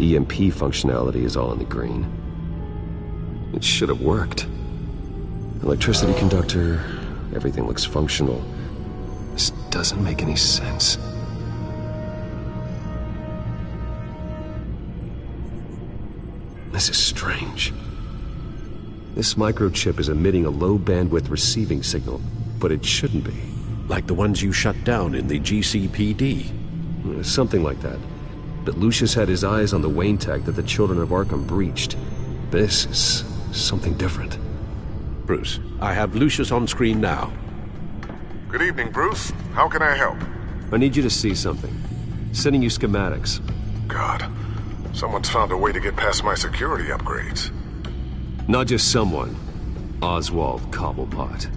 S18: EMP functionality is all in the green. It should have worked. Electricity conductor, everything looks functional. This doesn't make any sense. This is strange. This microchip is emitting a low bandwidth receiving signal, but it shouldn't be.
S17: Like the ones you shut down in the GCPD?
S18: Something like that. But Lucius had his eyes on the Wayne tag that the Children of Arkham breached. This is something different.
S17: Bruce, I have Lucius on screen now.
S2: Good evening, Bruce. How can I help?
S18: I need you to see something. Sending you schematics.
S2: God, someone's found a way to get past my security upgrades.
S18: Not just someone. Oswald Cobblepot.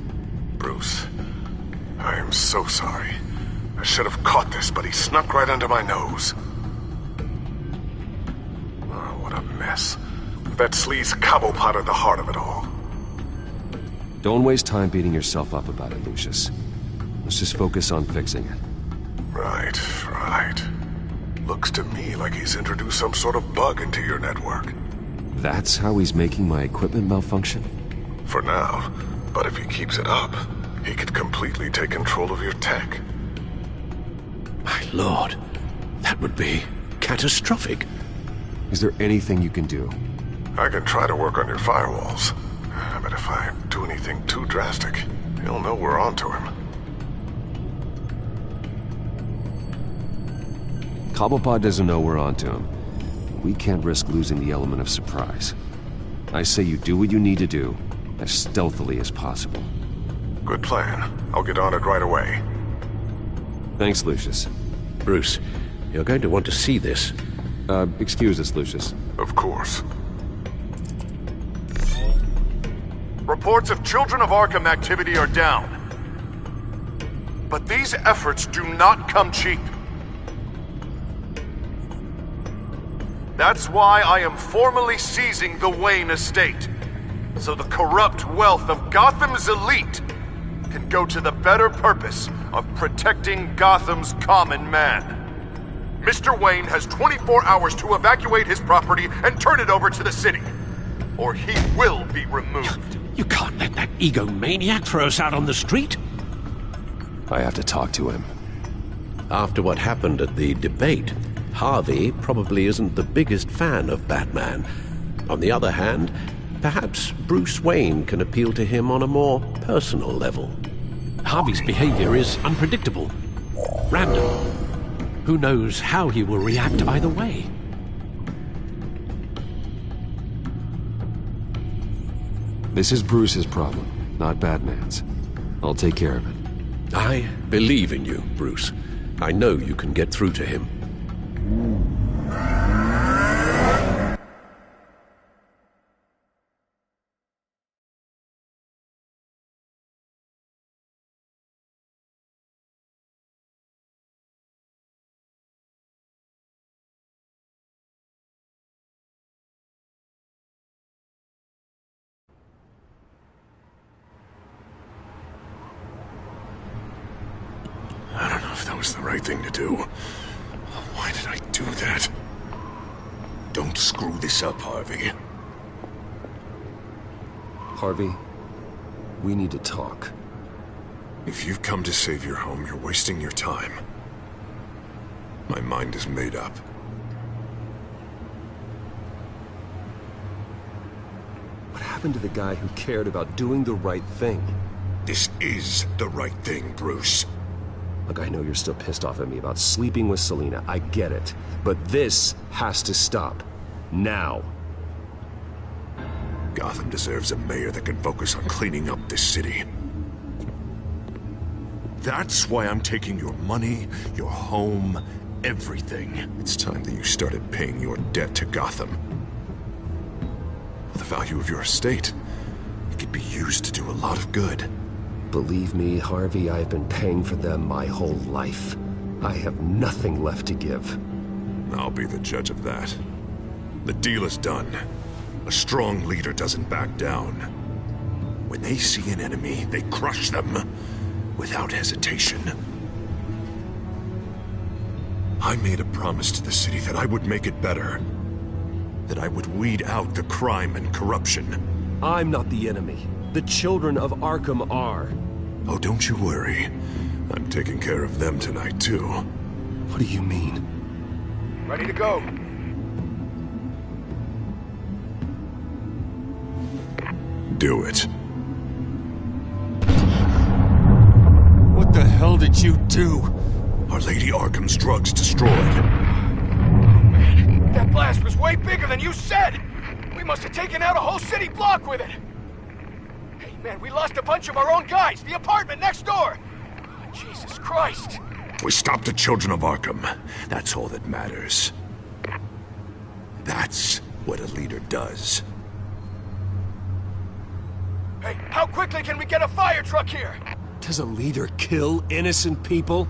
S2: Bruce, I am so sorry. I should have caught this, but he snuck right under my nose. Oh, what a mess. That sleaze Cobblepot at the heart of it all.
S18: Don't waste time beating yourself up about it, Lucius. Let's just focus on fixing it.
S2: Right. Looks to me like he's introduced some sort of bug into your network.
S18: That's how he's making my equipment malfunction?
S2: For now, but if he keeps it up, he could completely take control of your tech.
S17: My lord, that would be catastrophic.
S18: Is there anything you can do?
S2: I can try to work on your firewalls. But if I do anything too drastic, he'll know we're onto him.
S18: Cobblepot doesn't know we're onto him. We can't risk losing the element of surprise. I say you do what you need to do, as stealthily as possible.
S2: Good plan. I'll get on it right away.
S18: Thanks, Lucius.
S17: Bruce, you're going to want to see this.
S18: Excuse us, Lucius.
S2: Of course.
S13: Reports of Children of Arkham activity are down. But these efforts do not come cheap. That's why I am formally seizing the Wayne estate, so the corrupt wealth of Gotham's elite can go to the better purpose of protecting Gotham's common man. Mr. Wayne has 24 hours to evacuate his property and turn it over to the city, or he will be removed.
S17: You can't let that egomaniac throw us out on the street.
S18: I have to talk to him.
S17: After what happened at the debate, Harvey probably isn't the biggest fan of Batman. On the other hand, perhaps Bruce Wayne can appeal to him on a more personal level. Harvey's behavior is unpredictable, random. Who knows how he will react either way?
S18: This is Bruce's problem, not Batman's. I'll take care of it.
S17: I believe in you, Bruce. I know you can get through to him.
S2: was the right thing to do. Why did I do that? Don't screw this up, Harvey.
S18: Harvey, we need to talk.
S2: If you've come to save your home, you're wasting your time. My mind is made up.
S18: What happened to the guy who cared about doing the right thing?
S2: This is the right thing, Bruce.
S18: Look, I know you're still pissed off at me about sleeping with Selina. I get it. But this has to stop. Now.
S2: Gotham deserves a mayor that can focus on cleaning up this city. That's why I'm taking your money, your home, everything. It's time that you started paying your debt to Gotham. The value of your estate, it could be used to do a lot of good.
S18: Believe me, Harvey, I've been paying for them my whole life. I have nothing left to give.
S2: I'll be the judge of that. The deal is done. A strong leader doesn't back down. When they see an enemy, they crush them without hesitation. I made a promise to the city that I would make it better. That I would weed out the crime and corruption.
S18: I'm not the enemy. The children of Arkham are.
S2: Oh, don't you worry. I'm taking care of them tonight, too.
S18: What do you mean?
S5: Ready to go.
S2: Do it.
S11: What the hell did you do?
S2: Our Lady Arkham's drugs destroyed.
S5: Man, that blast was way bigger than you said! We must have taken out a whole city block with it! Hey man, we lost a bunch of our own guys! The apartment next door! Oh, Jesus Christ!
S2: We stopped the children of Arkham. That's all that matters. That's what a leader does.
S5: Hey, how quickly can we get a fire truck here?
S18: Does a leader kill innocent people?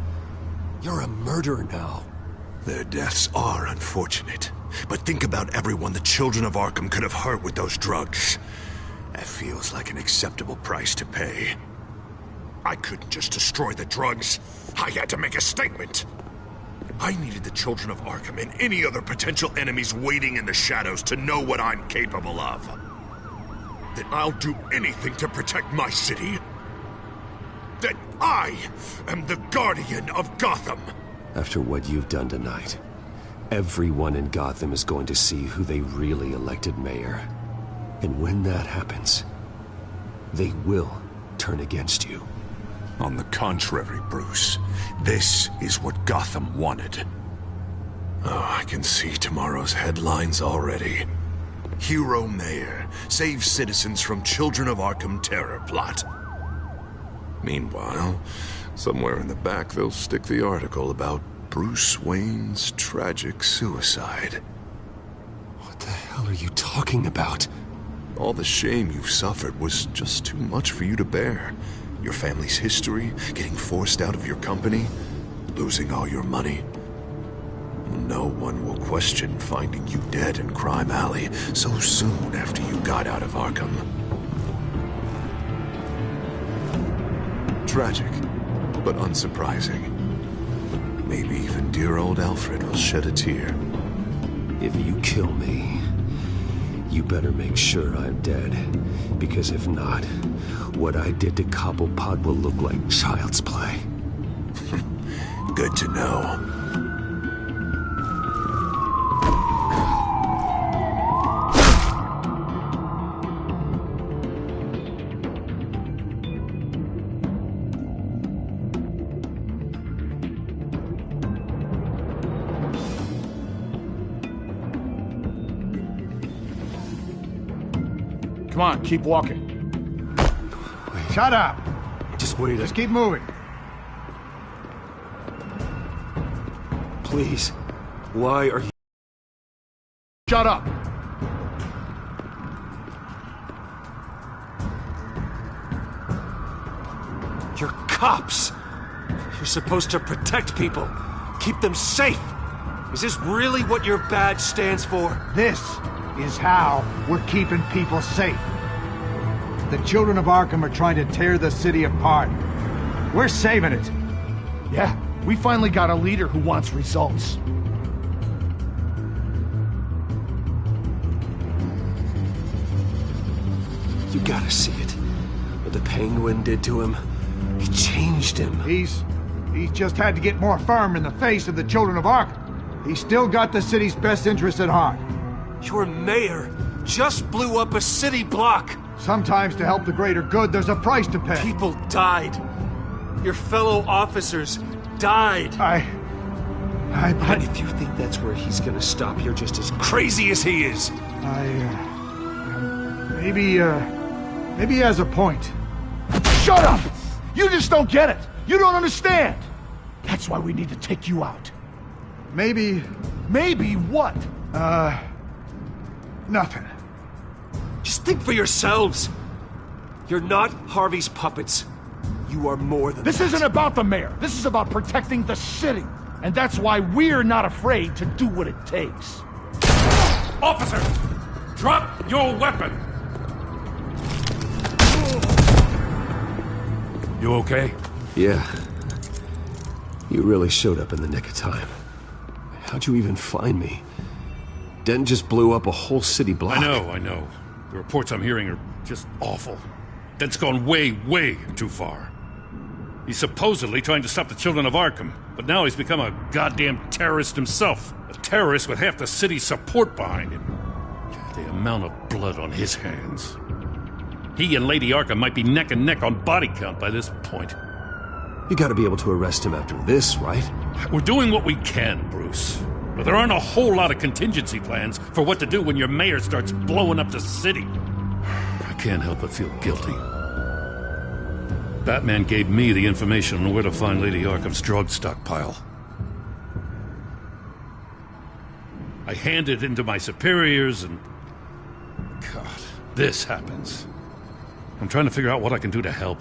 S18: You're a murderer now.
S2: Their deaths are unfortunate. But think about everyone the children of Arkham could have hurt with those drugs. That feels like an acceptable price to pay. I couldn't just destroy the drugs. I had to make a statement. I needed the children of Arkham and any other potential enemies waiting in the shadows to know what I'm capable of. That I'll do anything to protect my city. That I am the guardian of Gotham.
S18: After what you've done tonight, everyone in Gotham is going to see who they really elected mayor. And when that happens, they will turn against you.
S2: On the contrary, Bruce, this is what Gotham wanted. Oh, I can see tomorrow's headlines already. Hero Mayor saves citizens from Children of Arkham terror plot. Meanwhile, somewhere in the back they'll stick the article about Bruce Wayne's tragic suicide.
S18: What the hell are you talking about?
S2: All the shame you've suffered was just too much for you to bear. Your family's history, getting forced out of your company, losing all your money. No one will question finding you dead in Crime Alley so soon after you got out of Arkham. Tragic, but unsurprising. Maybe even dear old Alfred will shed a tear.
S18: If you kill me, you better make sure I'm dead. Because if not, what I did to Cobblepot will look like child's play.
S2: Good to know.
S5: Come on, keep walking. Shut up!
S18: Just wait.
S5: Just keep moving.
S18: Please. Why are you...
S5: Shut up!
S18: You're cops! You're supposed to protect people. Keep them safe. Is this really what your badge stands for?
S5: This is how we're keeping people safe. The children of Arkham are trying to tear the city apart. We're saving it. Yeah,
S7: We finally got a leader who wants results.
S18: You gotta see it. What the Penguin did to him. He changed him.
S7: He's just had to get more firm in the face of the children of Arkham. He's still got the city's best interests at heart.
S4: Your mayor just blew up a city block.
S7: Sometimes to help the greater good, there's a price to pay.
S4: People died. Your fellow officers died.
S18: And if you think that's where he's gonna stop, you're just as crazy as he is.
S7: Maybe he has a point. Shut up! You just don't get it. You don't understand. That's why we need to take you out. Maybe what? Nothing.
S4: Just think for yourselves. You're not Harvey's puppets. You are more than
S7: This
S4: that.
S7: isn't about the mayor. This is about protecting the city. And that's why we're not afraid to do what it takes.
S17: Officer! Drop your weapon! You okay?
S18: Yeah. You really showed up in the nick of time. How'd you even find me? Dent just blew up a whole city block.
S17: I know. The reports I'm hearing are just awful. Dent's gone way, way too far. He's supposedly trying to stop the children of Arkham, but now he's become a goddamn terrorist himself. A terrorist with half the city's support behind him. The amount of blood on his hands. He and Lady Arkham might be neck and neck on body count by this point.
S18: You gotta be able to arrest him after this, right?
S17: We're doing what we can, Bruce. But there aren't a whole lot of contingency plans for what to do when your mayor starts blowing up the city. I can't help but feel guilty. Batman gave me the information on where to find Lady Arkham's drug stockpile. I handed it into my superiors and... God, this happens. I'm trying to figure out what I can do to help.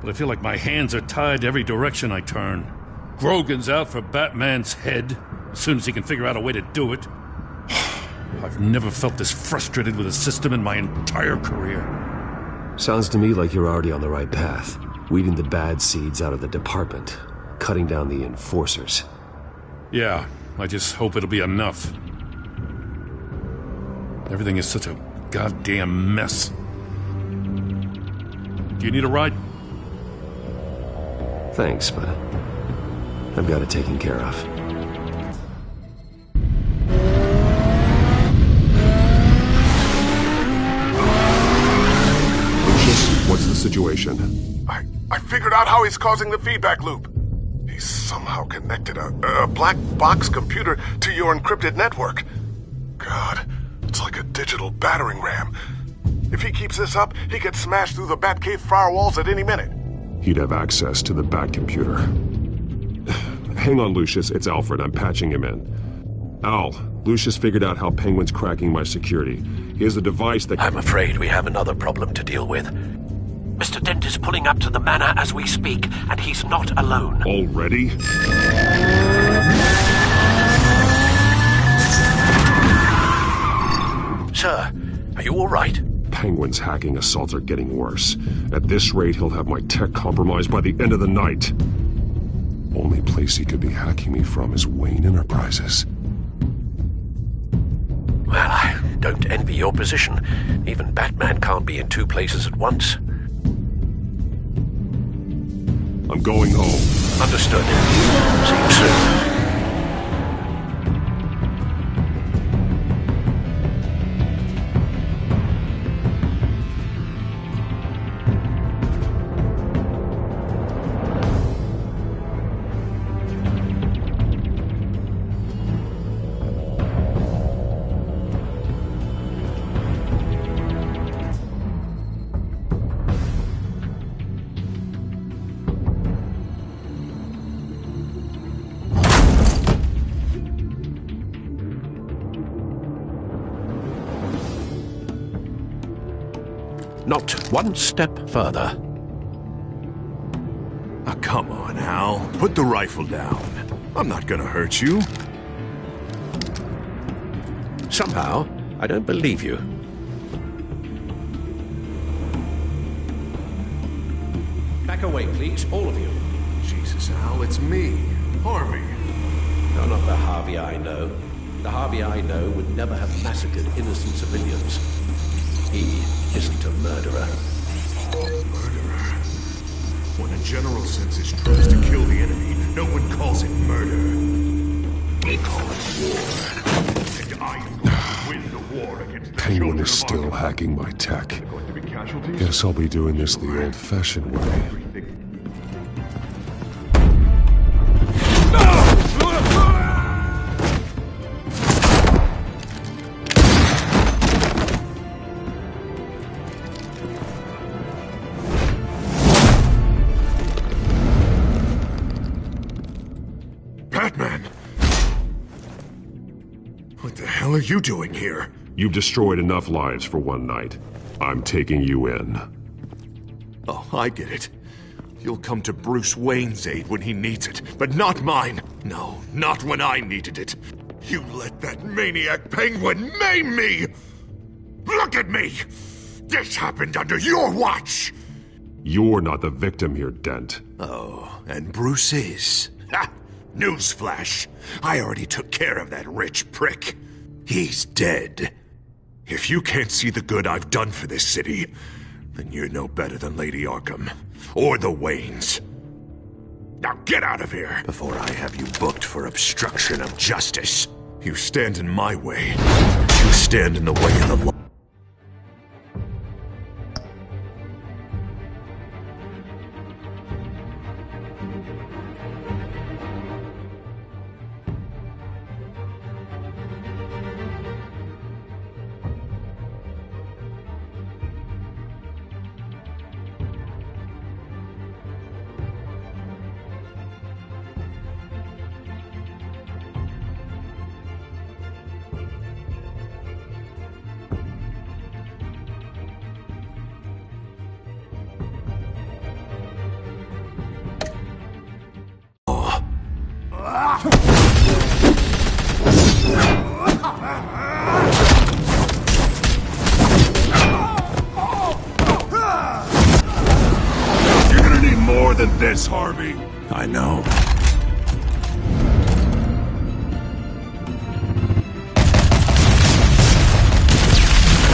S17: But I feel like my hands are tied every direction I turn. Grogan's out for Batman's head, as soon as he can figure out a way to do it. I've never felt this frustrated with a system in my entire career.
S18: Sounds to me like you're already on the right path. Weeding the bad seeds out of the department. Cutting down the enforcers.
S17: Yeah, I just hope it'll be enough. Everything is such a goddamn mess. Do you need a ride?
S18: Thanks, but I've got it taken care of.
S22: What's the situation?
S13: I figured out how he's causing the feedback loop. He's somehow connected a black box computer to your encrypted network. God, it's like a digital battering ram. If he keeps this up, he could smash through the Batcave firewalls at any minute.
S22: He'd have access to the Bat computer. Hang on, Lucius. It's Alfred. I'm patching him in. Al, Lucius figured out how Penguin's cracking my security. He has a device that...
S17: I'm afraid we have another problem to deal with. Mr. Dent is pulling up to the manor as we speak, and he's not alone.
S22: Already?
S17: Sir, are you all right?
S22: Penguin's hacking assaults are getting worse. At this rate, he'll have my tech compromised by the end of the night. Only place he could be hacking me from is Wayne Enterprises.
S17: Well, I don't envy your position. Even Batman can't be in two places at once.
S22: I'm going home.
S17: Understood. See you soon. Not one step further.
S2: Oh, come on, Al. Put the rifle down. I'm not gonna hurt you.
S17: Somehow, I don't believe you. Back away, please, all of you.
S13: Jesus, Al, it's me, Harvey.
S17: No, not the Harvey I know. The Harvey I know would never have massacred innocent civilians. He isn't a murderer.
S13: Murderer? When a general sends his troops to kill the enemy, no one calls it murder. We call it war. And I will win the war against the
S22: Penguin is still hacking my tech. Guess I'll be doing this the old-fashioned way.
S2: What are you doing here?
S22: You've destroyed enough lives for one night. I'm taking you in.
S2: Oh, I get it. You'll come to Bruce Wayne's aid when he needs it, but not mine. No, not when I needed it. You let that maniac Penguin maim me! Look at me! This happened under your watch!
S22: You're not the victim here, Dent.
S2: Oh, and Bruce is. Ha! Newsflash. I already took care of that rich prick. He's dead. If you can't see the good I've done for this city, then you're no better than Lady Arkham. Or the Waynes. Now get out of here before I have you booked for obstruction of justice. You stand in my way. You stand in the way of the law. You're gonna need more than this, Harvey. I know.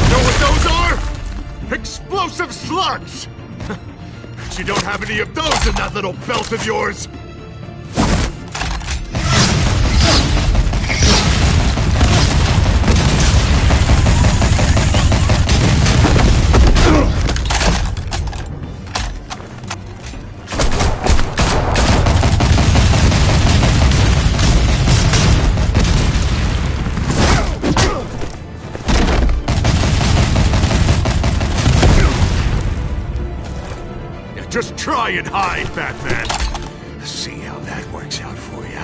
S2: Know what those are? Explosive slugs! But you don't have any of those in that little belt of yours! Just try and hide, Batman. See how that works out for you.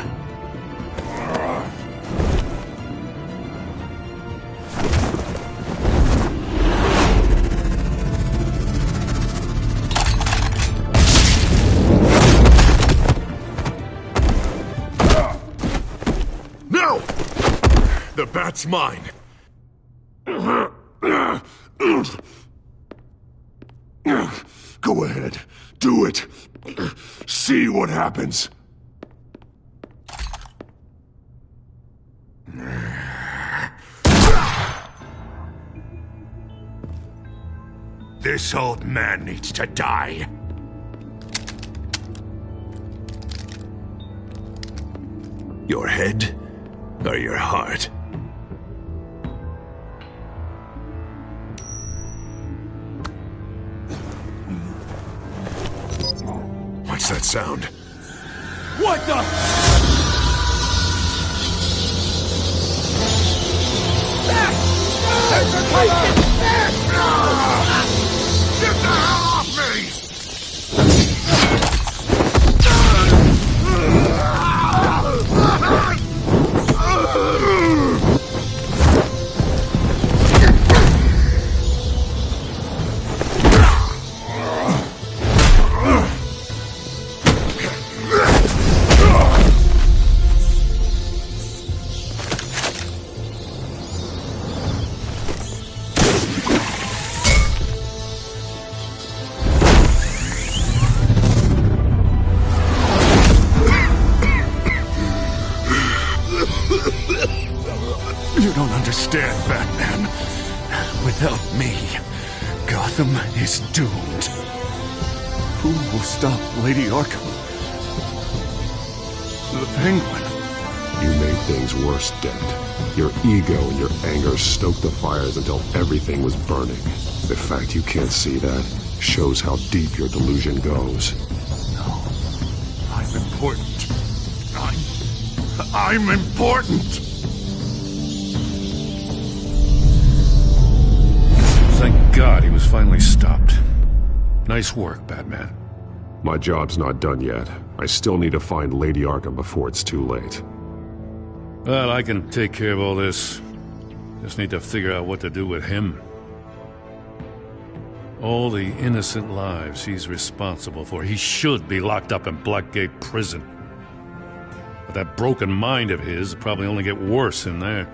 S2: No! The bat's mine. Go ahead. Do it. See what happens. This old man needs to die. Your head or your heart? What's that sound?
S5: What the?
S2: Get the hell off me! understand, Batman. Without me, Gotham is doomed. Who will stop Lady Arkham? The Penguin.
S22: You made things worse, Dent. Your ego and your anger stoked the fires until everything was burning. The fact you can't see that shows how deep your delusion goes.
S2: No. I'm important. I'm important!
S17: Thank God he was finally stopped. Nice work, Batman.
S22: My job's not done yet. I still need to find Lady Arkham before it's too late.
S17: Well, I can take care of all this. Just need to figure out what to do with him. All the innocent lives he's responsible for. He should be locked up in Blackgate Prison. But that broken mind of his will probably only get worse in there.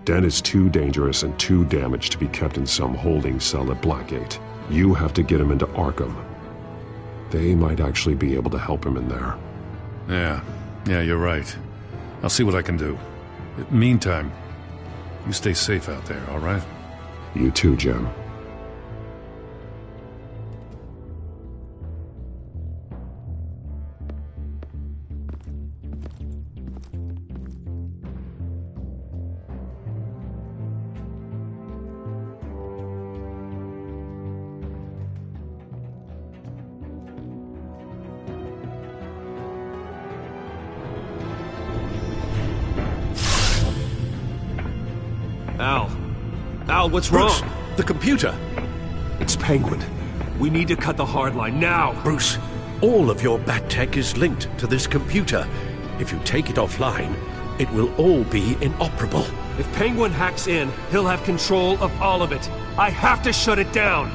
S22: Dent is too dangerous and too damaged to be kept in some holding cell at Blackgate. You have to get him into Arkham. They might actually be able to help him in there.
S17: Yeah, you're right. I'll see what I can do. Meantime, you stay safe out there, all right?
S22: You too, Jim.
S17: Al, what's
S22: Bruce,
S17: wrong? The computer.
S22: It's Penguin. We need to cut the hard line now.
S17: Bruce, all of your bat tech is linked to this computer. If you take it offline, it will all be inoperable.
S18: If Penguin hacks in, he'll have control of all of it. I have to shut it down.